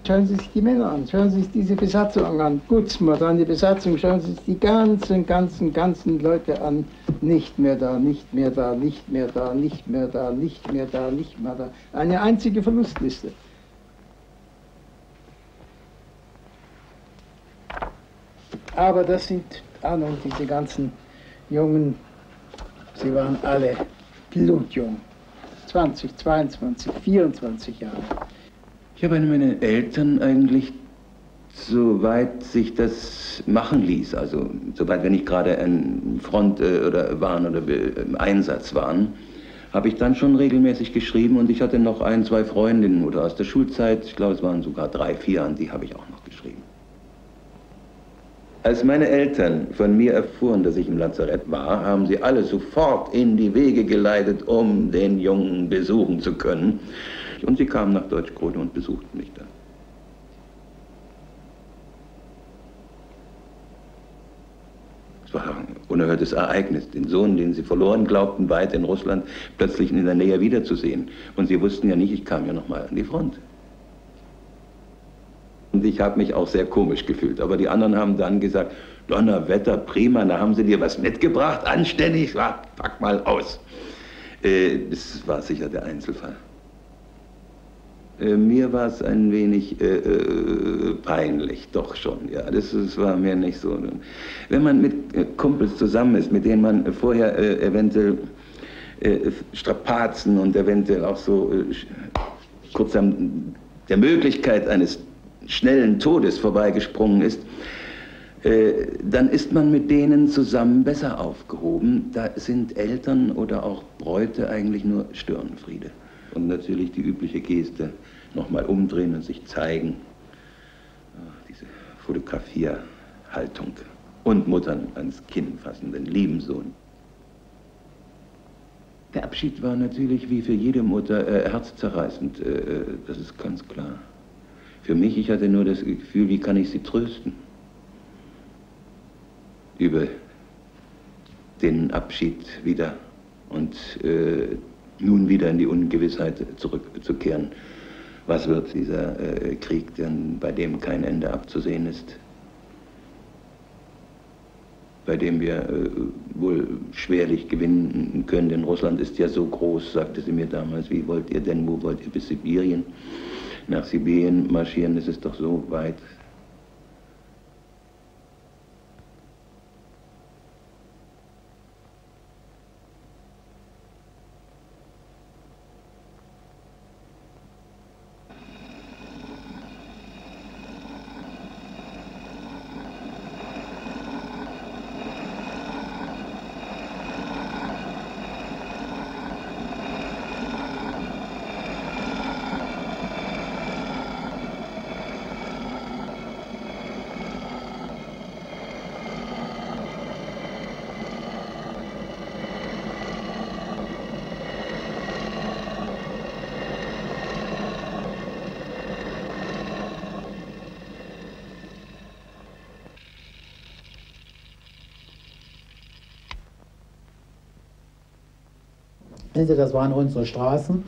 Schauen Sie sich die Männer an, schauen Sie sich diese Besatzung an, Gutzmer, dann die Besatzung, schauen Sie sich die ganzen Leute an. Nicht mehr da, nicht mehr da, nicht mehr da, nicht mehr da, nicht mehr da, nicht mehr da. Eine einzige Verlustliste. Aber das sind an und diese ganzen Jungen, sie waren alle blutjung. 20, 22, 24 Jahre. Ich habe meine Eltern eigentlich, soweit sich das machen ließ, also soweit wir nicht gerade an Front waren oder im Einsatz waren, habe ich dann schon regelmäßig geschrieben und ich hatte noch ein, zwei Freundinnen oder aus der Schulzeit, ich glaube es waren sogar 3, 4, an die habe ich auch noch geschrieben. Als meine Eltern von mir erfuhren, dass ich im Lazarett war, haben sie alle sofort in die Wege geleitet, um den Jungen besuchen zu können. Und sie kamen nach Deutschkrone und besuchten mich dann. Es war ein unerhörtes Ereignis, den Sohn, den sie verloren glaubten, weit in Russland, plötzlich in der Nähe wiederzusehen. Und sie wussten ja nicht, ich kam ja noch mal an die Front. Und ich habe mich auch sehr komisch gefühlt. Aber die anderen haben dann gesagt, Donnerwetter, prima, da haben sie dir was mitgebracht, anständig, pack mal aus. Das war sicher der Einzelfall. Mir war es ein wenig peinlich, doch schon, ja, das war mir nicht so. Wenn man mit Kumpels zusammen ist, mit denen man vorher eventuell Strapazen und eventuell auch so kurz an der Möglichkeit eines schnellen Todes vorbeigesprungen ist, dann ist man mit denen zusammen besser aufgehoben. Da sind Eltern oder auch Bräute eigentlich nur Störenfriede. Und natürlich die übliche Geste, nochmal umdrehen und sich zeigen. Diese Fotografierhaltung. Und Muttern ans Kinn fassen, den lieben Sohn. Der Abschied war natürlich wie für jede Mutter herzzerreißend, das ist ganz klar. Für mich, ich hatte nur das Gefühl, wie kann ich sie trösten? Über den Abschied wieder und nun wieder in die Ungewissheit zurückzukehren. Was wird dieser Krieg, bei dem kein Ende abzusehen ist? Bei dem wir wohl schwerlich gewinnen können, denn Russland ist ja so groß, sagte sie mir damals. Wie wollt ihr denn, wo wollt ihr bis Sibirien? Nach Sibirien marschieren, das ist doch so weit. Das waren unsere Straßen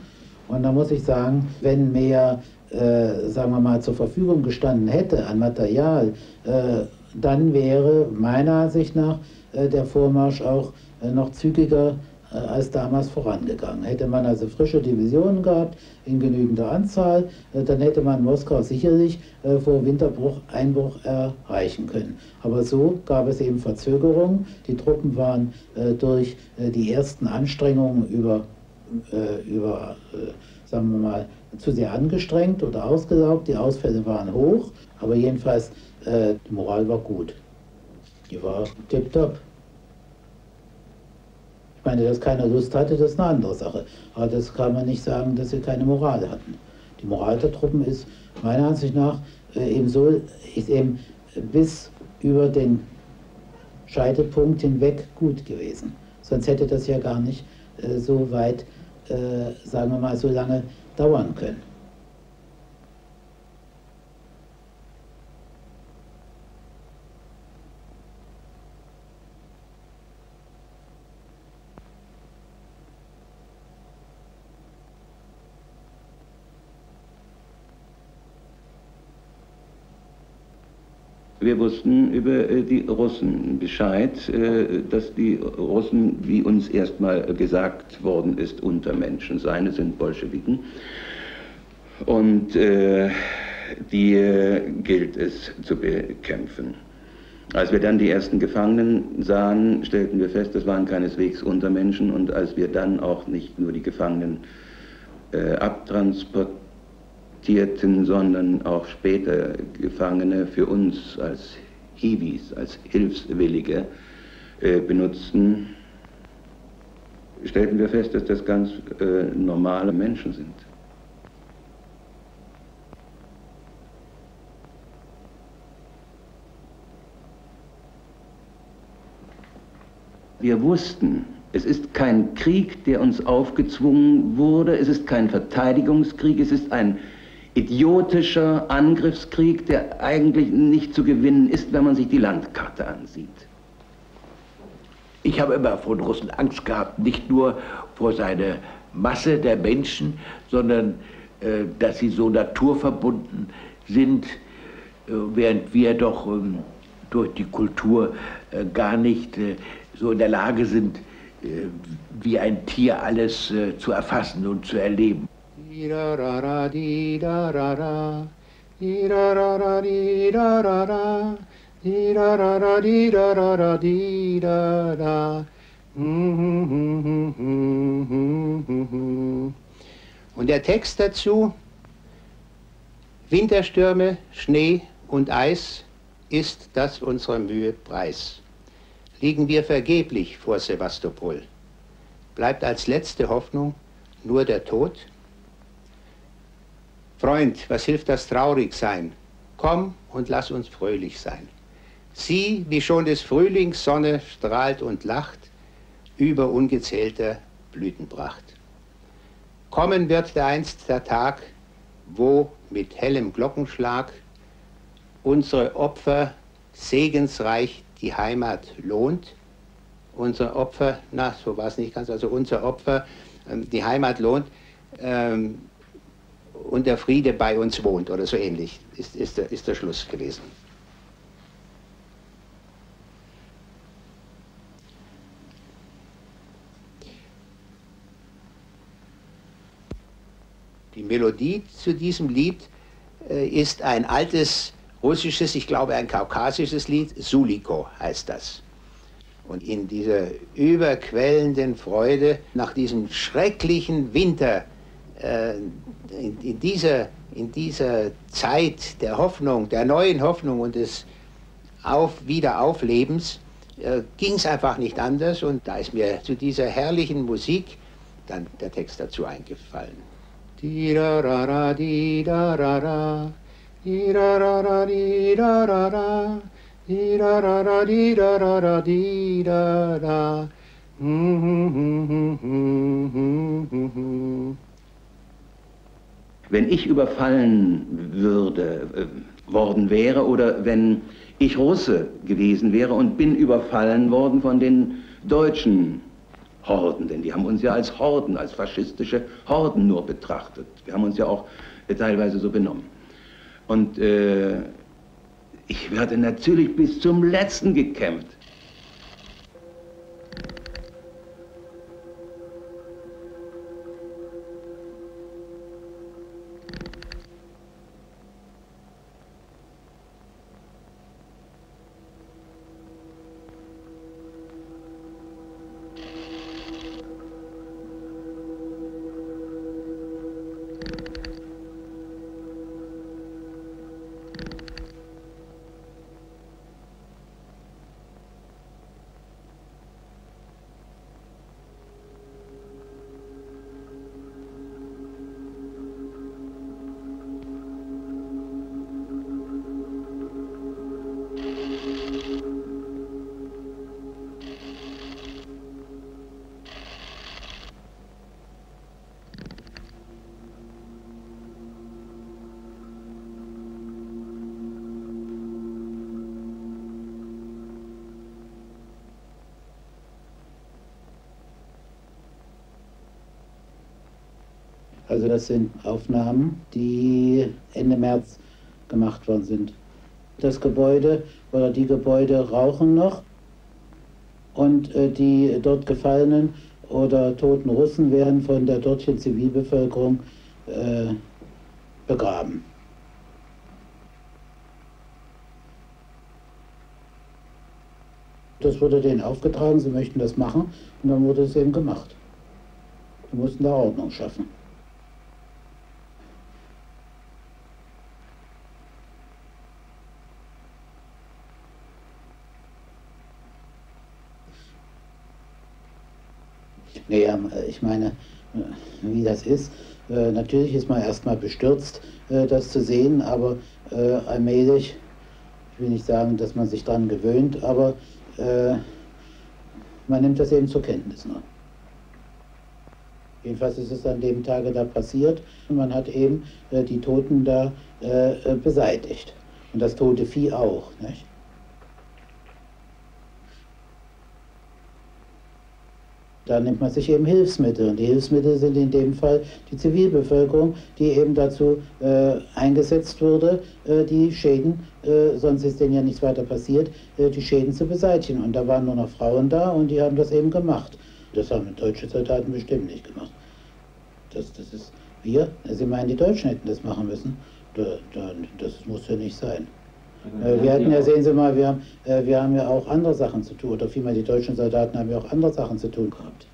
und da muss ich sagen, wenn mehr, sagen wir mal, zur Verfügung gestanden hätte an Material, dann wäre meiner Ansicht nach der Vormarsch auch noch zügiger als damals vorangegangen. Hätte man also frische Divisionen gehabt, in genügender Anzahl, dann hätte man Moskau sicherlich vor Einbruch erreichen können. Aber so gab es eben Verzögerungen. Die Truppen waren durch die ersten Anstrengungen sagen wir mal, zu sehr angestrengt oder ausgelaugt. Die Ausfälle waren hoch, aber jedenfalls die Moral war gut. Die war tipptopp. Ich meine, dass keiner Lust hatte, das ist eine andere Sache. Aber das kann man nicht sagen, dass sie keine Moral hatten. Die Moral der Truppen ist meiner Ansicht nach ist eben bis über den Scheitelpunkt hinweg gut gewesen. Sonst hätte das ja gar nicht so weit, sagen wir mal, so lange dauern können. Wir wussten über die Russen Bescheid, dass die Russen, wie uns erstmal gesagt worden ist, Untermenschen seien. Es sind Bolschewiken. Und die gilt es zu bekämpfen. Als wir dann die ersten Gefangenen sahen, stellten wir fest, das waren keineswegs Untermenschen. Und als wir dann auch nicht nur die Gefangenen abtransportierten, sondern auch später Gefangene für uns als Hiwis, als Hilfswillige benutzten, stellten wir fest, dass das ganz normale Menschen sind. Wir wussten, es ist kein Krieg, der uns aufgezwungen wurde, es ist kein Verteidigungskrieg, es ist ein idiotischer Angriffskrieg, der eigentlich nicht zu gewinnen ist, wenn man sich die Landkarte ansieht. Ich habe immer vor den Russen Angst gehabt, nicht nur vor seiner Masse der Menschen, sondern dass sie so naturverbunden sind, während wir doch durch die Kultur gar nicht so in der Lage sind, wie ein Tier alles zu erfassen und zu erleben. Und der Text dazu: Winterstürme, Schnee und Eis ist das unserer Mühe Preis. Liegen wir vergeblich vor Sewastopol, bleibt als letzte Hoffnung nur der Tod? Freund, was hilft das Traurigsein? Komm und lass uns fröhlich sein. Sieh, wie schon des Frühlings Sonne strahlt und lacht über ungezählter Blütenpracht. Kommen wird dereinst der Tag, wo mit hellem Glockenschlag unsere Opfer segensreich die Heimat lohnt. Unser Opfer, na, so war es nicht ganz, also unser Opfer die Heimat lohnt und der Friede bei uns wohnt oder so ähnlich, ist der Schluss gewesen. Die Melodie zu diesem Lied ist ein altes russisches, ich glaube ein kaukasisches Lied, Suliko heißt das. Und in dieser überquellenden Freude nach diesem schrecklichen Winter, in dieser Zeit der Hoffnung, der neuen Hoffnung und des Wiederauflebens, ging es einfach nicht anders. Und da ist mir zu dieser herrlichen Musik dann der Text dazu eingefallen. Di-ra-ra-ra, di-ra-ra-ra. Di-ra-ra-ra-di-ra-ra-ra, di-ra-ra-ra-di-ra-ra-ra. Wenn ich überfallen worden wäre oder wenn ich Russe gewesen wäre und bin überfallen worden von den deutschen Horden, denn die haben uns ja als Horden, als faschistische Horden nur betrachtet. Wir haben uns ja auch teilweise so benommen. Und ich werde natürlich bis zum Letzten gekämpft. Also das sind Aufnahmen, die Ende März gemacht worden sind. Das Gebäude oder die Gebäude rauchen noch und die dort gefallenen oder toten Russen werden von der dortigen Zivilbevölkerung begraben. Das wurde denen aufgetragen, sie möchten das machen und dann wurde es eben gemacht. Die mussten da Ordnung schaffen. Naja, ich meine, wie das ist, natürlich ist man erstmal bestürzt, das zu sehen, aber allmählich, ich will nicht sagen, dass man sich daran gewöhnt, aber man nimmt das eben zur Kenntnis. Ne? Jedenfalls ist es an dem Tage da passiert und man hat eben die Toten da beseitigt. Und das tote Vieh auch. Nicht? Da nimmt man sich eben Hilfsmittel und die Hilfsmittel sind in dem Fall die Zivilbevölkerung, die eben dazu eingesetzt wurde, die Schäden, sonst ist denen ja nichts weiter passiert, die Schäden zu beseitigen. Und da waren nur noch Frauen da und die haben das eben gemacht. Das haben deutsche Soldaten bestimmt nicht gemacht. Das ist wir, Sie meinen, die Deutschen hätten das machen müssen? Das muss ja nicht sein. Wir hatten ja, sehen Sie mal, wir haben ja auch andere Sachen zu tun, oder vielmehr die deutschen Soldaten haben ja auch andere Sachen zu tun gehabt.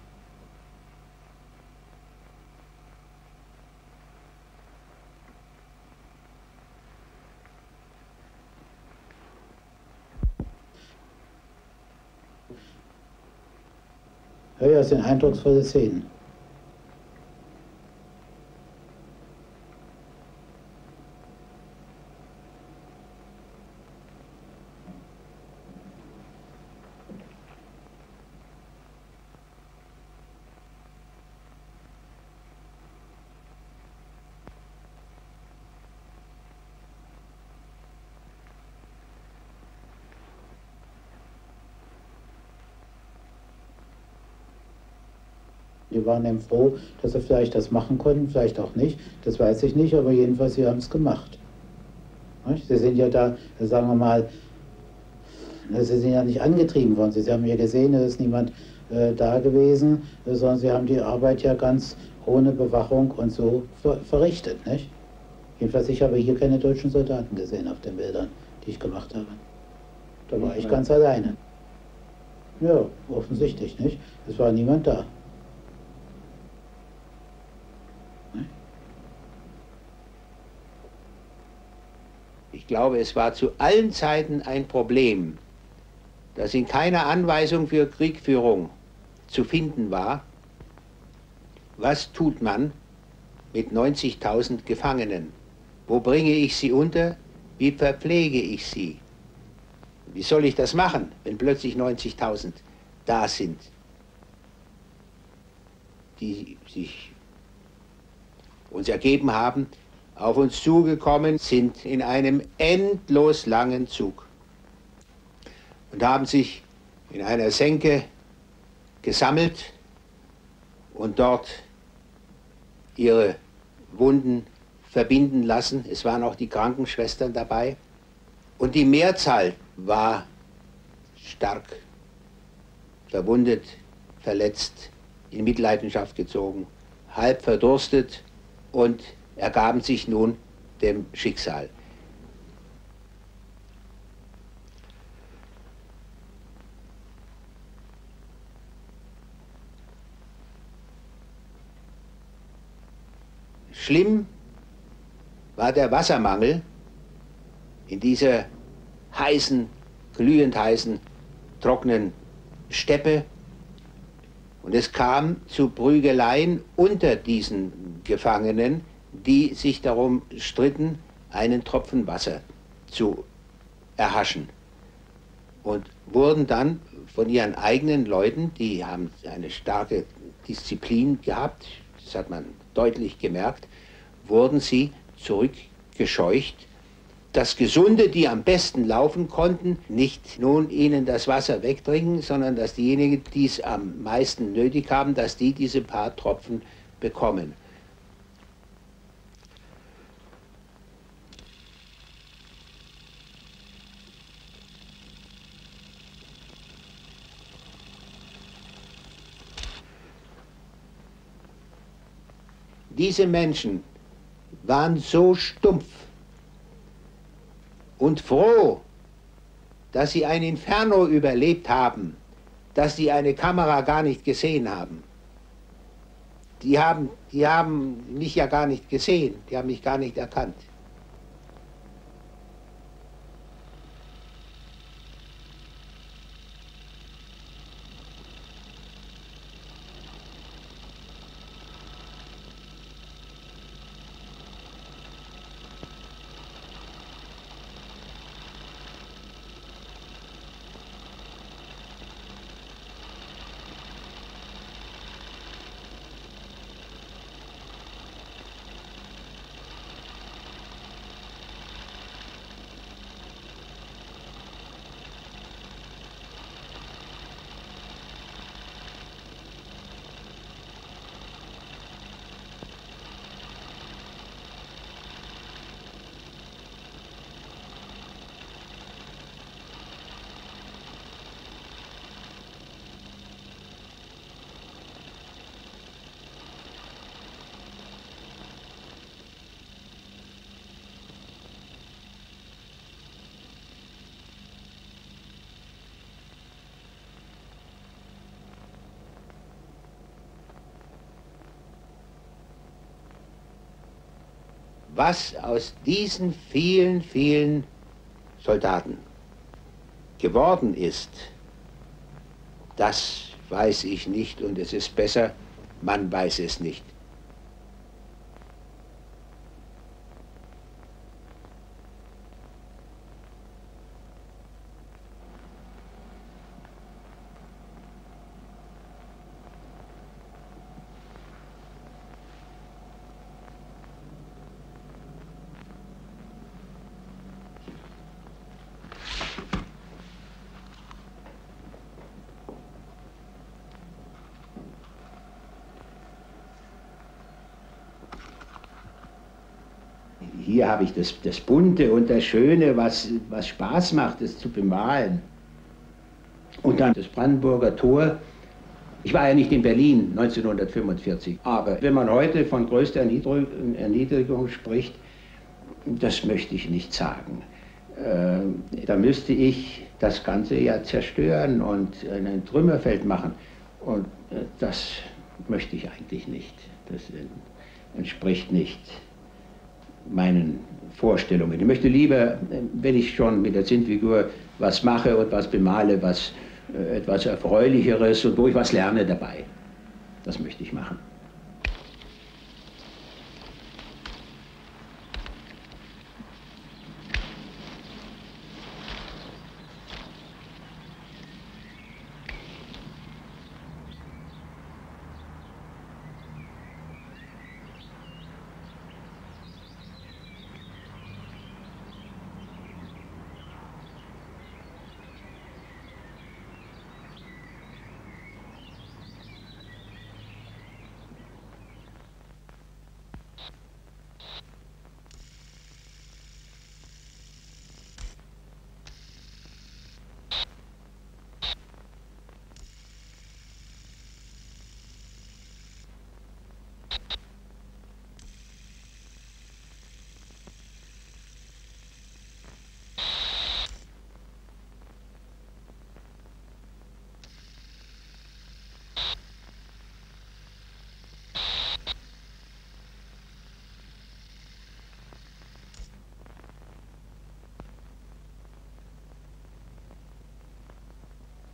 Ja, ja, es sind eindrucksvolle Szenen. Die waren eben froh, dass sie vielleicht das machen konnten, vielleicht auch nicht, das weiß ich nicht, aber jedenfalls, sie haben es gemacht. Sie sind ja da, sagen wir mal, sie sind ja nicht angetrieben worden, sie haben ja gesehen, es ist niemand da gewesen, sondern sie haben die Arbeit ja ganz ohne Bewachung und so verrichtet. Nicht? Jedenfalls, ich habe hier keine deutschen Soldaten gesehen auf den Bildern, die ich gemacht habe. Da war ich ganz alleine. Ja, offensichtlich, nicht? Es war niemand da. Ich glaube, es war zu allen Zeiten ein Problem, dass in keiner Anweisung für Kriegführung zu finden war, was tut man mit 90.000 Gefangenen? Wo bringe ich sie unter? Wie verpflege ich sie? Wie soll ich das machen, wenn plötzlich 90.000 da sind, die sich uns ergeben haben, auf uns zugekommen sind in einem endlos langen Zug und haben sich in einer Senke gesammelt und dort ihre Wunden verbinden lassen. Es waren auch die Krankenschwestern dabei und die Mehrzahl war stark verwundet, verletzt, in Mitleidenschaft gezogen, halb verdurstet und ergaben sich nun dem Schicksal. Schlimm war der Wassermangel in dieser heißen, glühend heißen, trockenen Steppe. Und es kam zu Prügeleien unter diesen Gefangenen, die sich darum stritten, einen Tropfen Wasser zu erhaschen. Und wurden dann von ihren eigenen Leuten, die haben eine starke Disziplin gehabt, das hat man deutlich gemerkt, wurden sie zurückgescheucht. Das Gesunde, die am besten laufen konnten, nicht nun ihnen das Wasser wegtrinken, sondern dass diejenigen, die es am meisten nötig haben, dass die diese paar Tropfen bekommen. Diese Menschen waren so stumpf und froh, dass sie ein Inferno überlebt haben, dass sie eine Kamera gar nicht gesehen haben. Die haben mich ja gar nicht gesehen, die haben mich gar nicht erkannt. Was aus diesen vielen, vielen Soldaten geworden ist, das weiß ich nicht und es ist besser, man weiß es nicht. Hier habe ich das Bunte und das Schöne, was Spaß macht, es zu bemalen. Und dann das Brandenburger Tor. Ich war ja nicht in Berlin 1945, aber wenn man heute von größter Erniedrigung spricht, das möchte ich nicht sagen. Da müsste ich das Ganze ja zerstören und ein Trümmerfeld machen. Und das möchte ich eigentlich nicht. Das entspricht nicht meinen Vorstellungen. Ich möchte lieber, wenn ich schon mit der Zinnfigur was mache und was bemale, was etwas Erfreulicheres und wo ich was lerne dabei. Das möchte ich machen.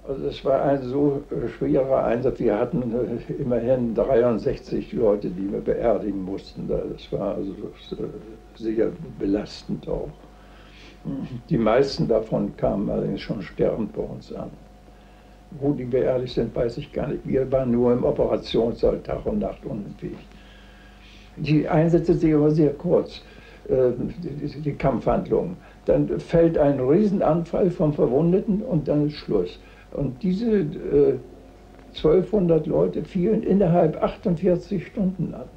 Also es war ein so schwerer Einsatz. Wir hatten immerhin 63 Leute, die wir beerdigen mussten. Das war also sehr belastend auch. Die meisten davon kamen allerdings schon sterbend bei uns an. Wo die beerdigt sind, weiß ich gar nicht. Wir waren nur im Operationssaal Tag und Nacht unentwegt. Die Einsätze sind aber sehr kurz, die Kampfhandlungen. Dann fällt ein Riesenanfall vom Verwundeten und dann ist Schluss. Und diese 1200 Leute fielen innerhalb 48 Stunden an.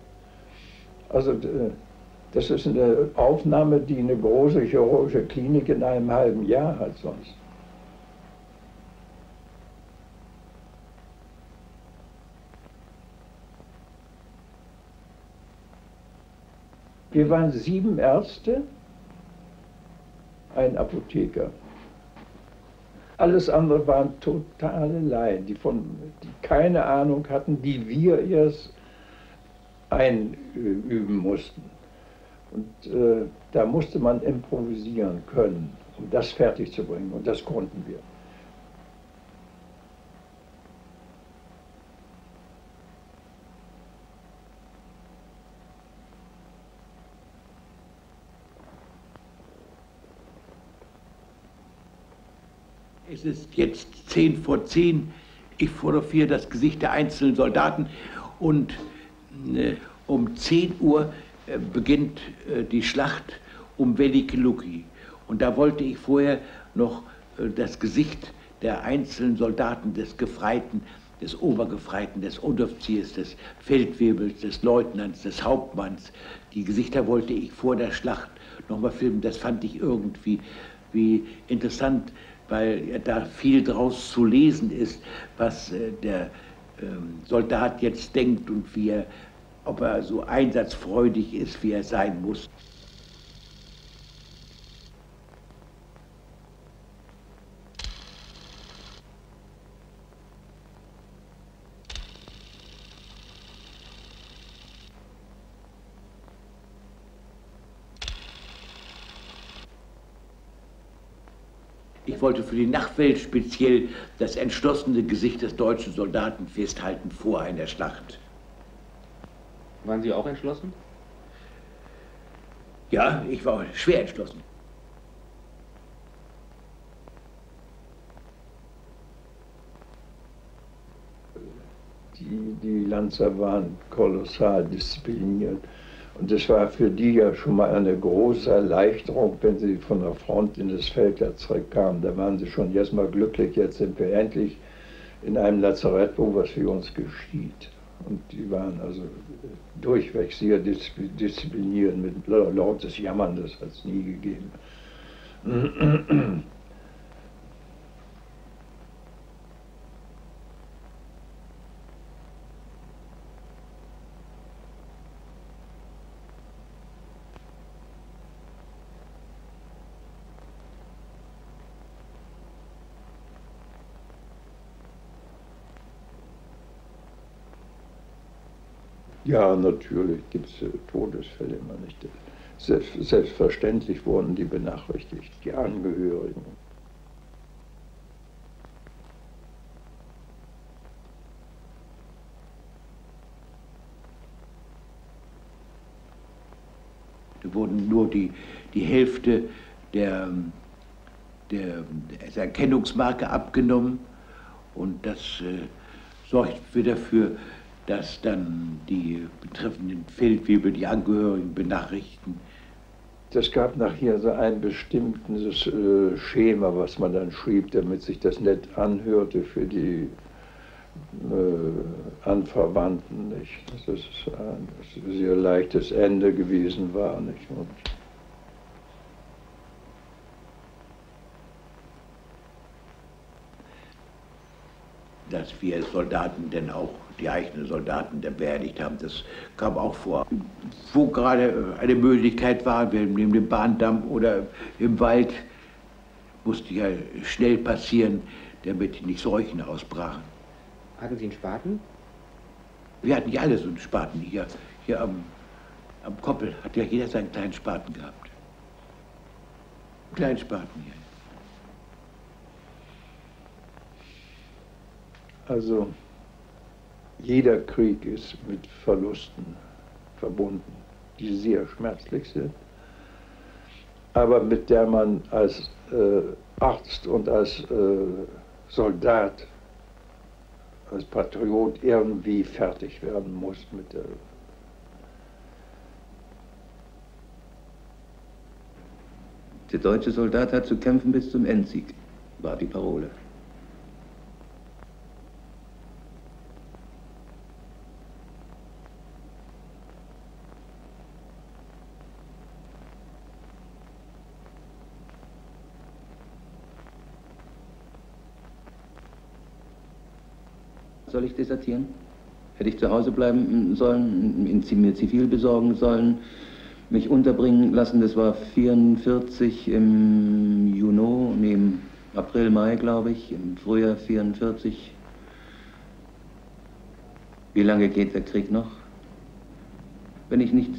Also das ist eine Aufnahme, die eine große chirurgische Klinik in einem halben Jahr hat sonst. Wir waren 7 Ärzte, ein Apotheker. Alles andere waren totale Laien, die keine Ahnung hatten, die wir erst einüben mussten. Und da musste man improvisieren können, um das fertig zu bringen. Und das konnten wir. Es ist jetzt 10:10. Ich fotografiere das Gesicht der einzelnen Soldaten und um 10 Uhr beginnt die Schlacht um Veliki Luki. Und da wollte ich vorher noch das Gesicht der einzelnen Soldaten, des Gefreiten, des Obergefreiten, des Unteroffiziers, des Feldwebels, des Leutnants, des Hauptmanns, die Gesichter wollte ich vor der Schlacht nochmal filmen. Das fand ich irgendwie interessant, weil da viel draus zu lesen ist, was der Soldat jetzt denkt und ob er so einsatzfreudig ist, wie er sein muss. Ich wollte für die Nachwelt speziell das entschlossene Gesicht des deutschen Soldaten festhalten vor einer Schlacht. Waren Sie auch entschlossen? Ja, ich war schwer entschlossen. Die Lanzer waren kolossal diszipliniert. Und es war für die ja schon mal eine große Erleichterung, wenn sie von der Front in das Feld zurückkamen. Da waren sie schon jetzt mal glücklich, jetzt sind wir endlich in einem Lazarett, wo was für uns geschieht. Und die waren also durchweg sehr diszipliniert, mit lautes Jammern, das hat es nie gegeben. Ja, natürlich gibt es Todesfälle immer nicht. Selbstverständlich wurden die benachrichtigt, die Angehörigen. Da wurden nur die Hälfte der Erkennungsmarke abgenommen und das sorgt wieder dafür, dass dann die betreffenden Feldwebel die Angehörigen benachrichtigen. Das gab nachher so ein bestimmtes Schema, was man dann schrieb, damit sich das nett anhörte für die Anverwandten, nicht? Dass es ein sehr leichtes Ende gewesen war, nicht? Und dass wir Soldaten denn auch die eigenen Soldaten beerdigt haben, das kam auch vor. Wo gerade eine Möglichkeit war, neben dem Bahndamm oder im Wald, musste ja schnell passieren, damit nicht Seuchen ausbrachen. Hatten Sie einen Spaten? Wir hatten ja alle so einen Spaten. Hier am Koppel hat ja jeder seinen kleinen Spaten gehabt. Einen kleinen Spaten hier. Also jeder Krieg ist mit Verlusten verbunden, die sehr schmerzlich sind, aber mit der man als Arzt und als Soldat, als Patriot irgendwie fertig werden muss mit der. Der deutsche Soldat hat zu kämpfen bis zum Endsieg, war die Parole. Soll ich desertieren? Hätte ich zu Hause bleiben sollen, mir Zivil besorgen sollen, mich unterbringen lassen? Das war 1944 im April, Mai, glaube ich, im Frühjahr 44. Wie lange geht der Krieg noch? Wenn ich nicht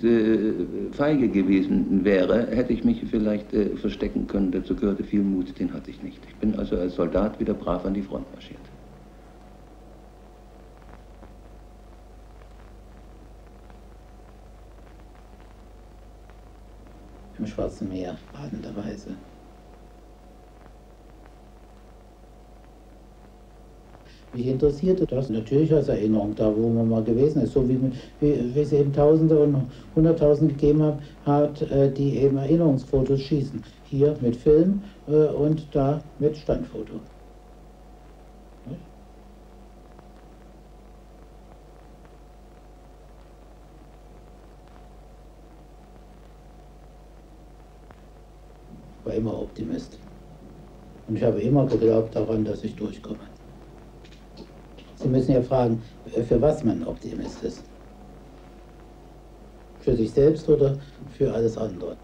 feige gewesen wäre, hätte ich mich vielleicht verstecken können. Dazu gehörte viel Mut, den hatte ich nicht. Ich bin also als Soldat wieder brav an die Front marschiert. Im Schwarzen Meer, badenderweise. Mich interessierte das natürlich als Erinnerung, da wo man mal gewesen ist, so wie es eben Tausende und Hunderttausende gegeben hat, die eben Erinnerungsfotos schießen. Hier mit Film und da mit Standfoto. Nicht? War immer Optimist. Und ich habe immer geglaubt daran, dass ich durchkomme. Sie müssen ja fragen, für was man Optimist ist. Für sich selbst oder für alles andere?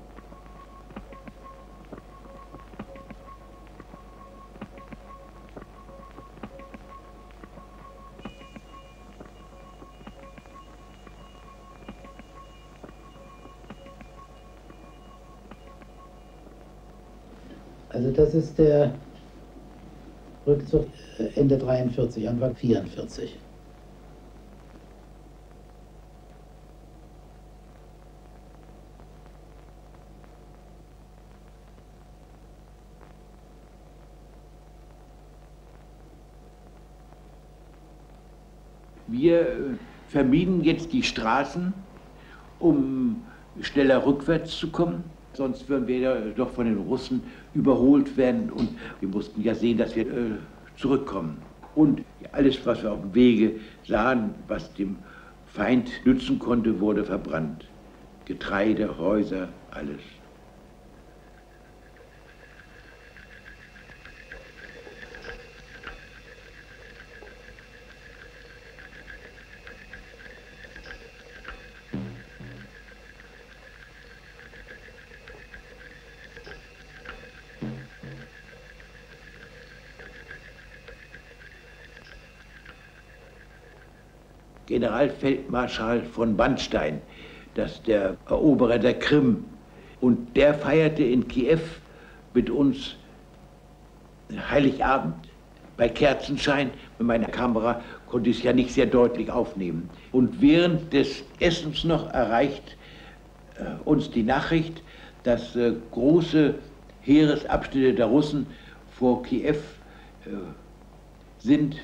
Also das ist der Rückzug Ende 43, Anfang 44. Wir vermieden jetzt die Straßen, um schneller rückwärts zu kommen. Sonst würden wir ja doch von den Russen überholt werden und wir mussten ja sehen, dass wir zurückkommen. Und alles, was wir auf dem Wege sahen, was dem Feind nützen konnte, wurde verbrannt. Getreide, Häuser, alles. Generalfeldmarschall von Bannstein, das ist der Eroberer der Krim. Und der feierte in Kiew mit uns Heiligabend bei Kerzenschein. Mit meiner Kamera konnte ich es ja nicht sehr deutlich aufnehmen. Und während des Essens noch erreicht uns die Nachricht, dass große Heeresabschnitte der Russen vor Kiew sind.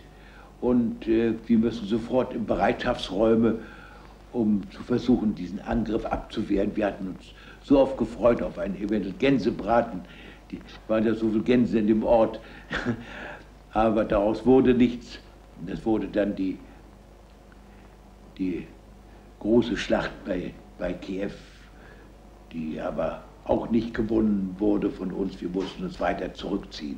Und wir müssen sofort in Bereitschaftsräume, um zu versuchen, diesen Angriff abzuwehren. Wir hatten uns so oft gefreut auf einen eventuellen Gänsebraten. Die waren ja so viele Gänse in dem Ort. Aber daraus wurde nichts. Und es wurde dann die große Schlacht bei Kiew, die aber auch nicht gewonnen wurde von uns. Wir mussten uns weiter zurückziehen.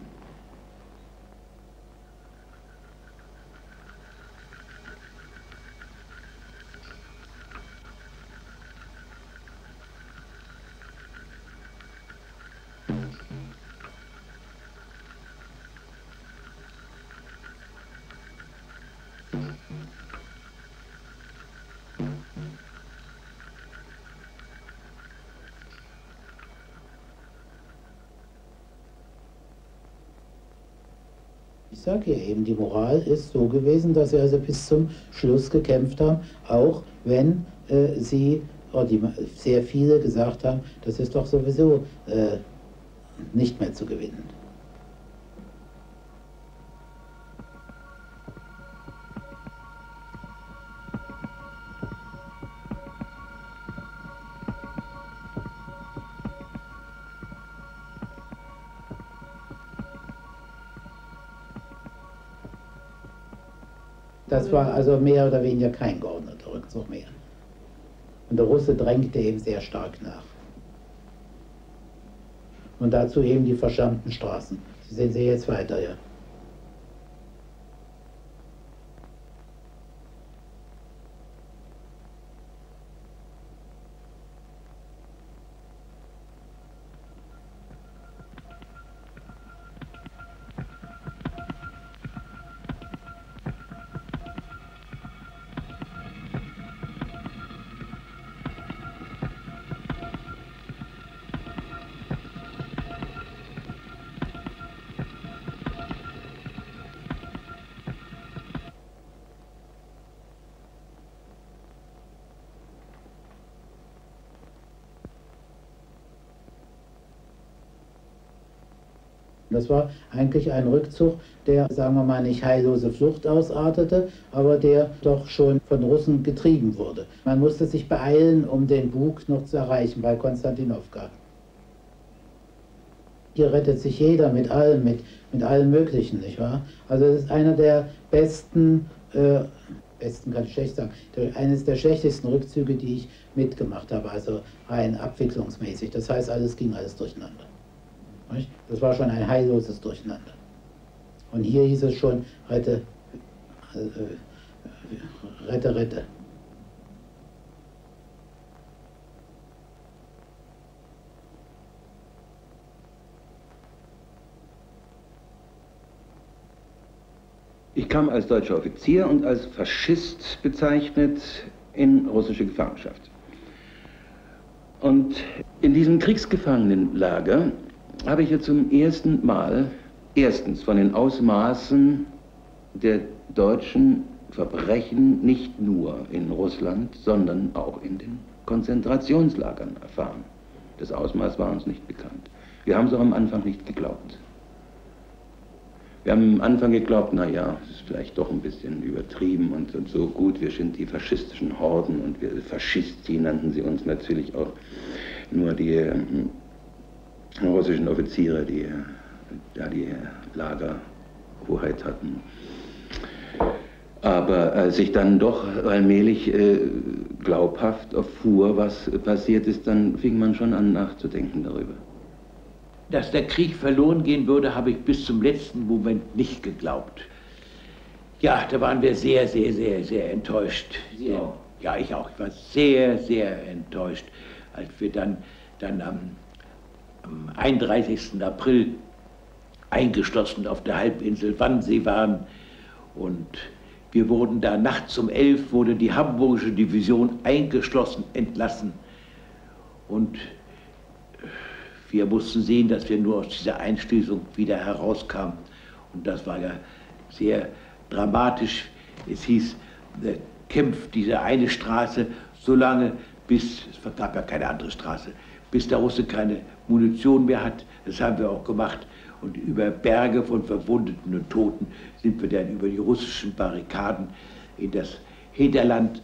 Ich sage ja eben, die Moral ist so gewesen, dass sie also bis zum Schluss gekämpft haben, auch wenn sehr viele gesagt haben, das ist doch sowieso nicht mehr zu gewinnen. Das war also mehr oder weniger kein geordneter Rückzug mehr. Und der Russe drängte eben sehr stark nach. Und dazu eben die verschammten Straßen. Sie sehen sie jetzt weiter, ja. Das war eigentlich ein Rückzug, der, sagen wir mal, nicht heillose Flucht ausartete, aber der doch schon von Russen getrieben wurde. Man musste sich beeilen, um den Bug noch zu erreichen bei Konstantinowka. Hier rettet sich jeder mit allem, mit allem Möglichen, nicht wahr? Also es ist einer der besten, besten kann ich schlecht sagen, eines der schlechtesten Rückzüge, die ich mitgemacht habe, also rein abwicklungsmäßig. Das heißt, alles ging durcheinander. Das war schon ein heilloses Durcheinander. Und hier hieß es schon, rette, rette, rette. Ich kam als deutscher Offizier und als Faschist bezeichnet in russische Gefangenschaft. Und in diesem Kriegsgefangenenlager habe ich ja zum ersten Mal erstens von den Ausmaßen der deutschen Verbrechen nicht nur in Russland, sondern auch in den Konzentrationslagern erfahren. Das Ausmaß war uns nicht bekannt. Wir haben es auch am Anfang nicht geglaubt. Wir haben am Anfang geglaubt, naja, es ist vielleicht doch ein bisschen übertrieben und so gut, wir sind die faschistischen Horden und wir Faschisti nannten sie uns natürlich auch, nur die russischen Offiziere, die da die Lagerhoheit hatten. Aber als ich dann doch allmählich glaubhaft erfuhr, was passiert ist, dann fing man schon an nachzudenken darüber. Dass der Krieg verloren gehen würde, habe ich bis zum letzten Moment nicht geglaubt. Ja, da waren wir sehr, sehr, sehr, sehr enttäuscht. Ja, ich auch. Ich war sehr, sehr enttäuscht, als wir dann am 31. April eingeschlossen auf der Halbinsel Wannsee waren. Und wir wurden da nachts um 11 wurde die Hamburgische Division eingeschlossen, entlassen. Und wir mussten sehen, dass wir nur aus dieser Einschließung wieder herauskamen. Und das war ja sehr dramatisch. Es hieß, kämpft diese eine Straße so lange, bis, es gab ja keine andere Straße, bis der Russe keine Munition mehr hat. Das haben wir auch gemacht. Und über Berge von Verwundeten und Toten sind wir dann über die russischen Barrikaden in das Hinterland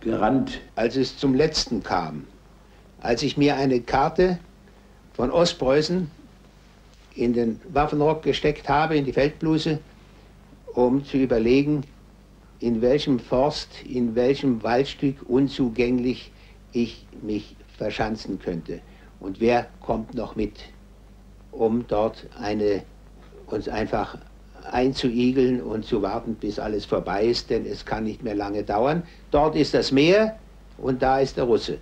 gerannt. Als es zum Letzten kam, als ich mir eine Karte von Ostpreußen in den Waffenrock gesteckt habe, in die Feldbluse, um zu überlegen, in welchem Forst, in welchem Waldstück unzugänglich ich mich verschanzen könnte. Und wer kommt noch mit, um dort uns einfach einzuigeln und zu warten, bis alles vorbei ist, denn es kann nicht mehr lange dauern. Dort ist das Meer und da ist der Russe.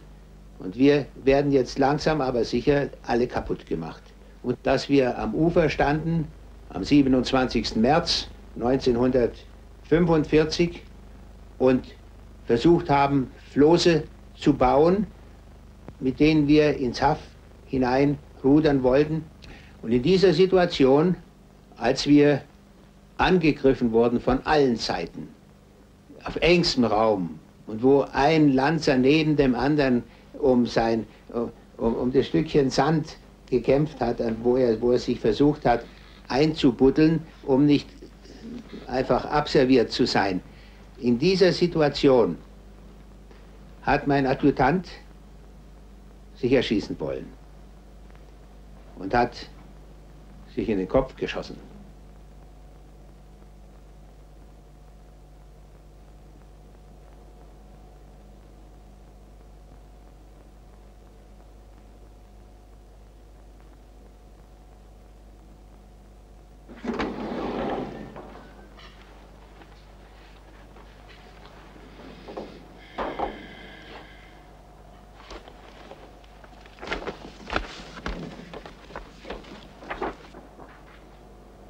Und wir werden jetzt langsam, aber sicher alle kaputt gemacht. Und dass wir am Ufer standen, am 27. März 1945 und versucht haben, Flosse zu bauen, mit denen wir ins Haff hinein rudern wollten. Und in dieser Situation, als wir angegriffen wurden von allen Seiten, auf engstem Raum, und wo ein Lanzer neben dem anderen um das Stückchen Sand gekämpft hat, wo er sich versucht hat einzubuddeln, um nicht einfach abserviert zu sein. In dieser Situation hat mein Adjutant sich erschießen wollen und hat sich in den Kopf geschossen.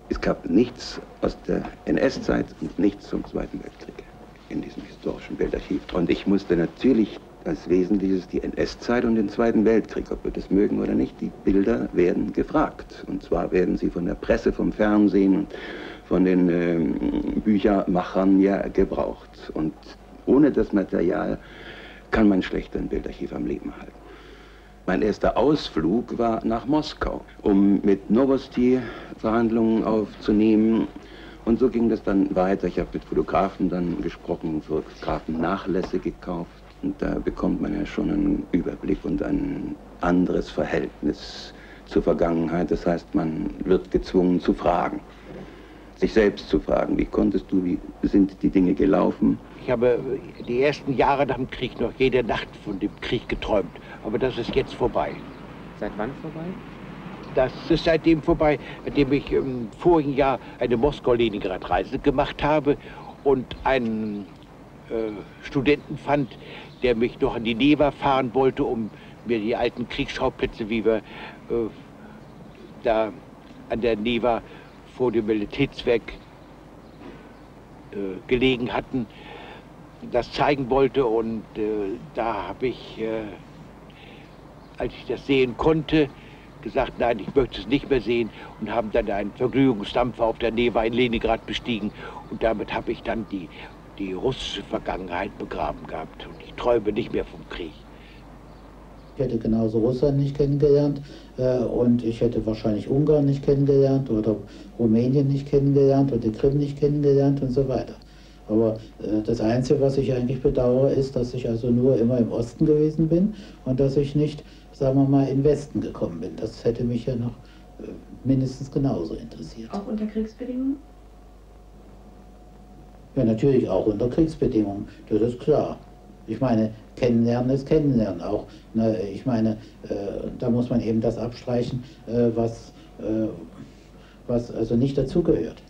Es gab nichts aus der NS-Zeit und nichts zum Zweiten Weltkrieg in diesem historischen Bildarchiv. Und ich musste natürlich als Wesentliches die NS-Zeit und den Zweiten Weltkrieg, ob wir das mögen oder nicht, die Bilder werden gefragt. Und zwar werden sie von der Presse, vom Fernsehen und von den Büchermachern ja gebraucht. Und ohne das Material kann man schlecht ein Bildarchiv am Leben halten. Mein erster Ausflug war nach Moskau, um mit Novosti Verhandlungen aufzunehmen. Und so ging das dann weiter. Ich habe mit Fotografen dann gesprochen, Fotografen Nachlässe gekauft. Und da bekommt man ja schon einen Überblick und ein anderes Verhältnis zur Vergangenheit. Das heißt, man wird gezwungen zu fragen, sich selbst zu fragen, wie konntest du, wie sind die Dinge gelaufen? Ich habe die ersten Jahre nach dem Krieg noch jede Nacht von dem Krieg geträumt. Aber das ist jetzt vorbei. Seit wann vorbei? Das ist seitdem vorbei, seitdem ich im vorigen Jahr eine Moskau-Leningrad-Reise gemacht habe und einen Studenten fand, der mich noch an die Neva fahren wollte, um mir die alten Kriegsschauplätze, wie wir da an der Neva vor dem Militätswerk gelegen hatten, das zeigen wollte. Und da habe ich, als ich das sehen konnte, gesagt, nein, ich möchte es nicht mehr sehen, und haben dann einen Vergnügungsdampfer auf der Neva in Leningrad bestiegen. Und damit habe ich dann die russische Vergangenheit begraben gehabt. Und ich träume nicht mehr vom Krieg. Ich hätte genauso Russland nicht kennengelernt und ich hätte wahrscheinlich Ungarn nicht kennengelernt oder Rumänien nicht kennengelernt und die Krim nicht kennengelernt und so weiter. Aber das Einzige, was ich eigentlich bedauere, ist, dass ich also nur immer im Osten gewesen bin und dass ich nicht, sagen wir mal, in den Westen gekommen bin. Das hätte mich ja noch mindestens genauso interessiert. Auch unter Kriegsbedingungen? Ja, natürlich auch unter Kriegsbedingungen, das ist klar. Ich meine, kennenlernen ist kennenlernen auch. Ne, ich meine, da muss man eben das abstreichen, was also nicht dazugehört.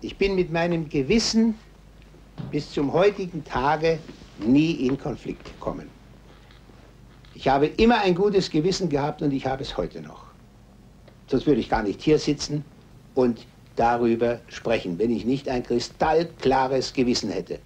Ich bin mit meinem Gewissen bis zum heutigen Tage nie in Konflikt gekommen. Ich habe immer ein gutes Gewissen gehabt und ich habe es heute noch. Sonst würde ich gar nicht hier sitzen und darüber sprechen, wenn ich nicht ein kristallklares Gewissen hätte.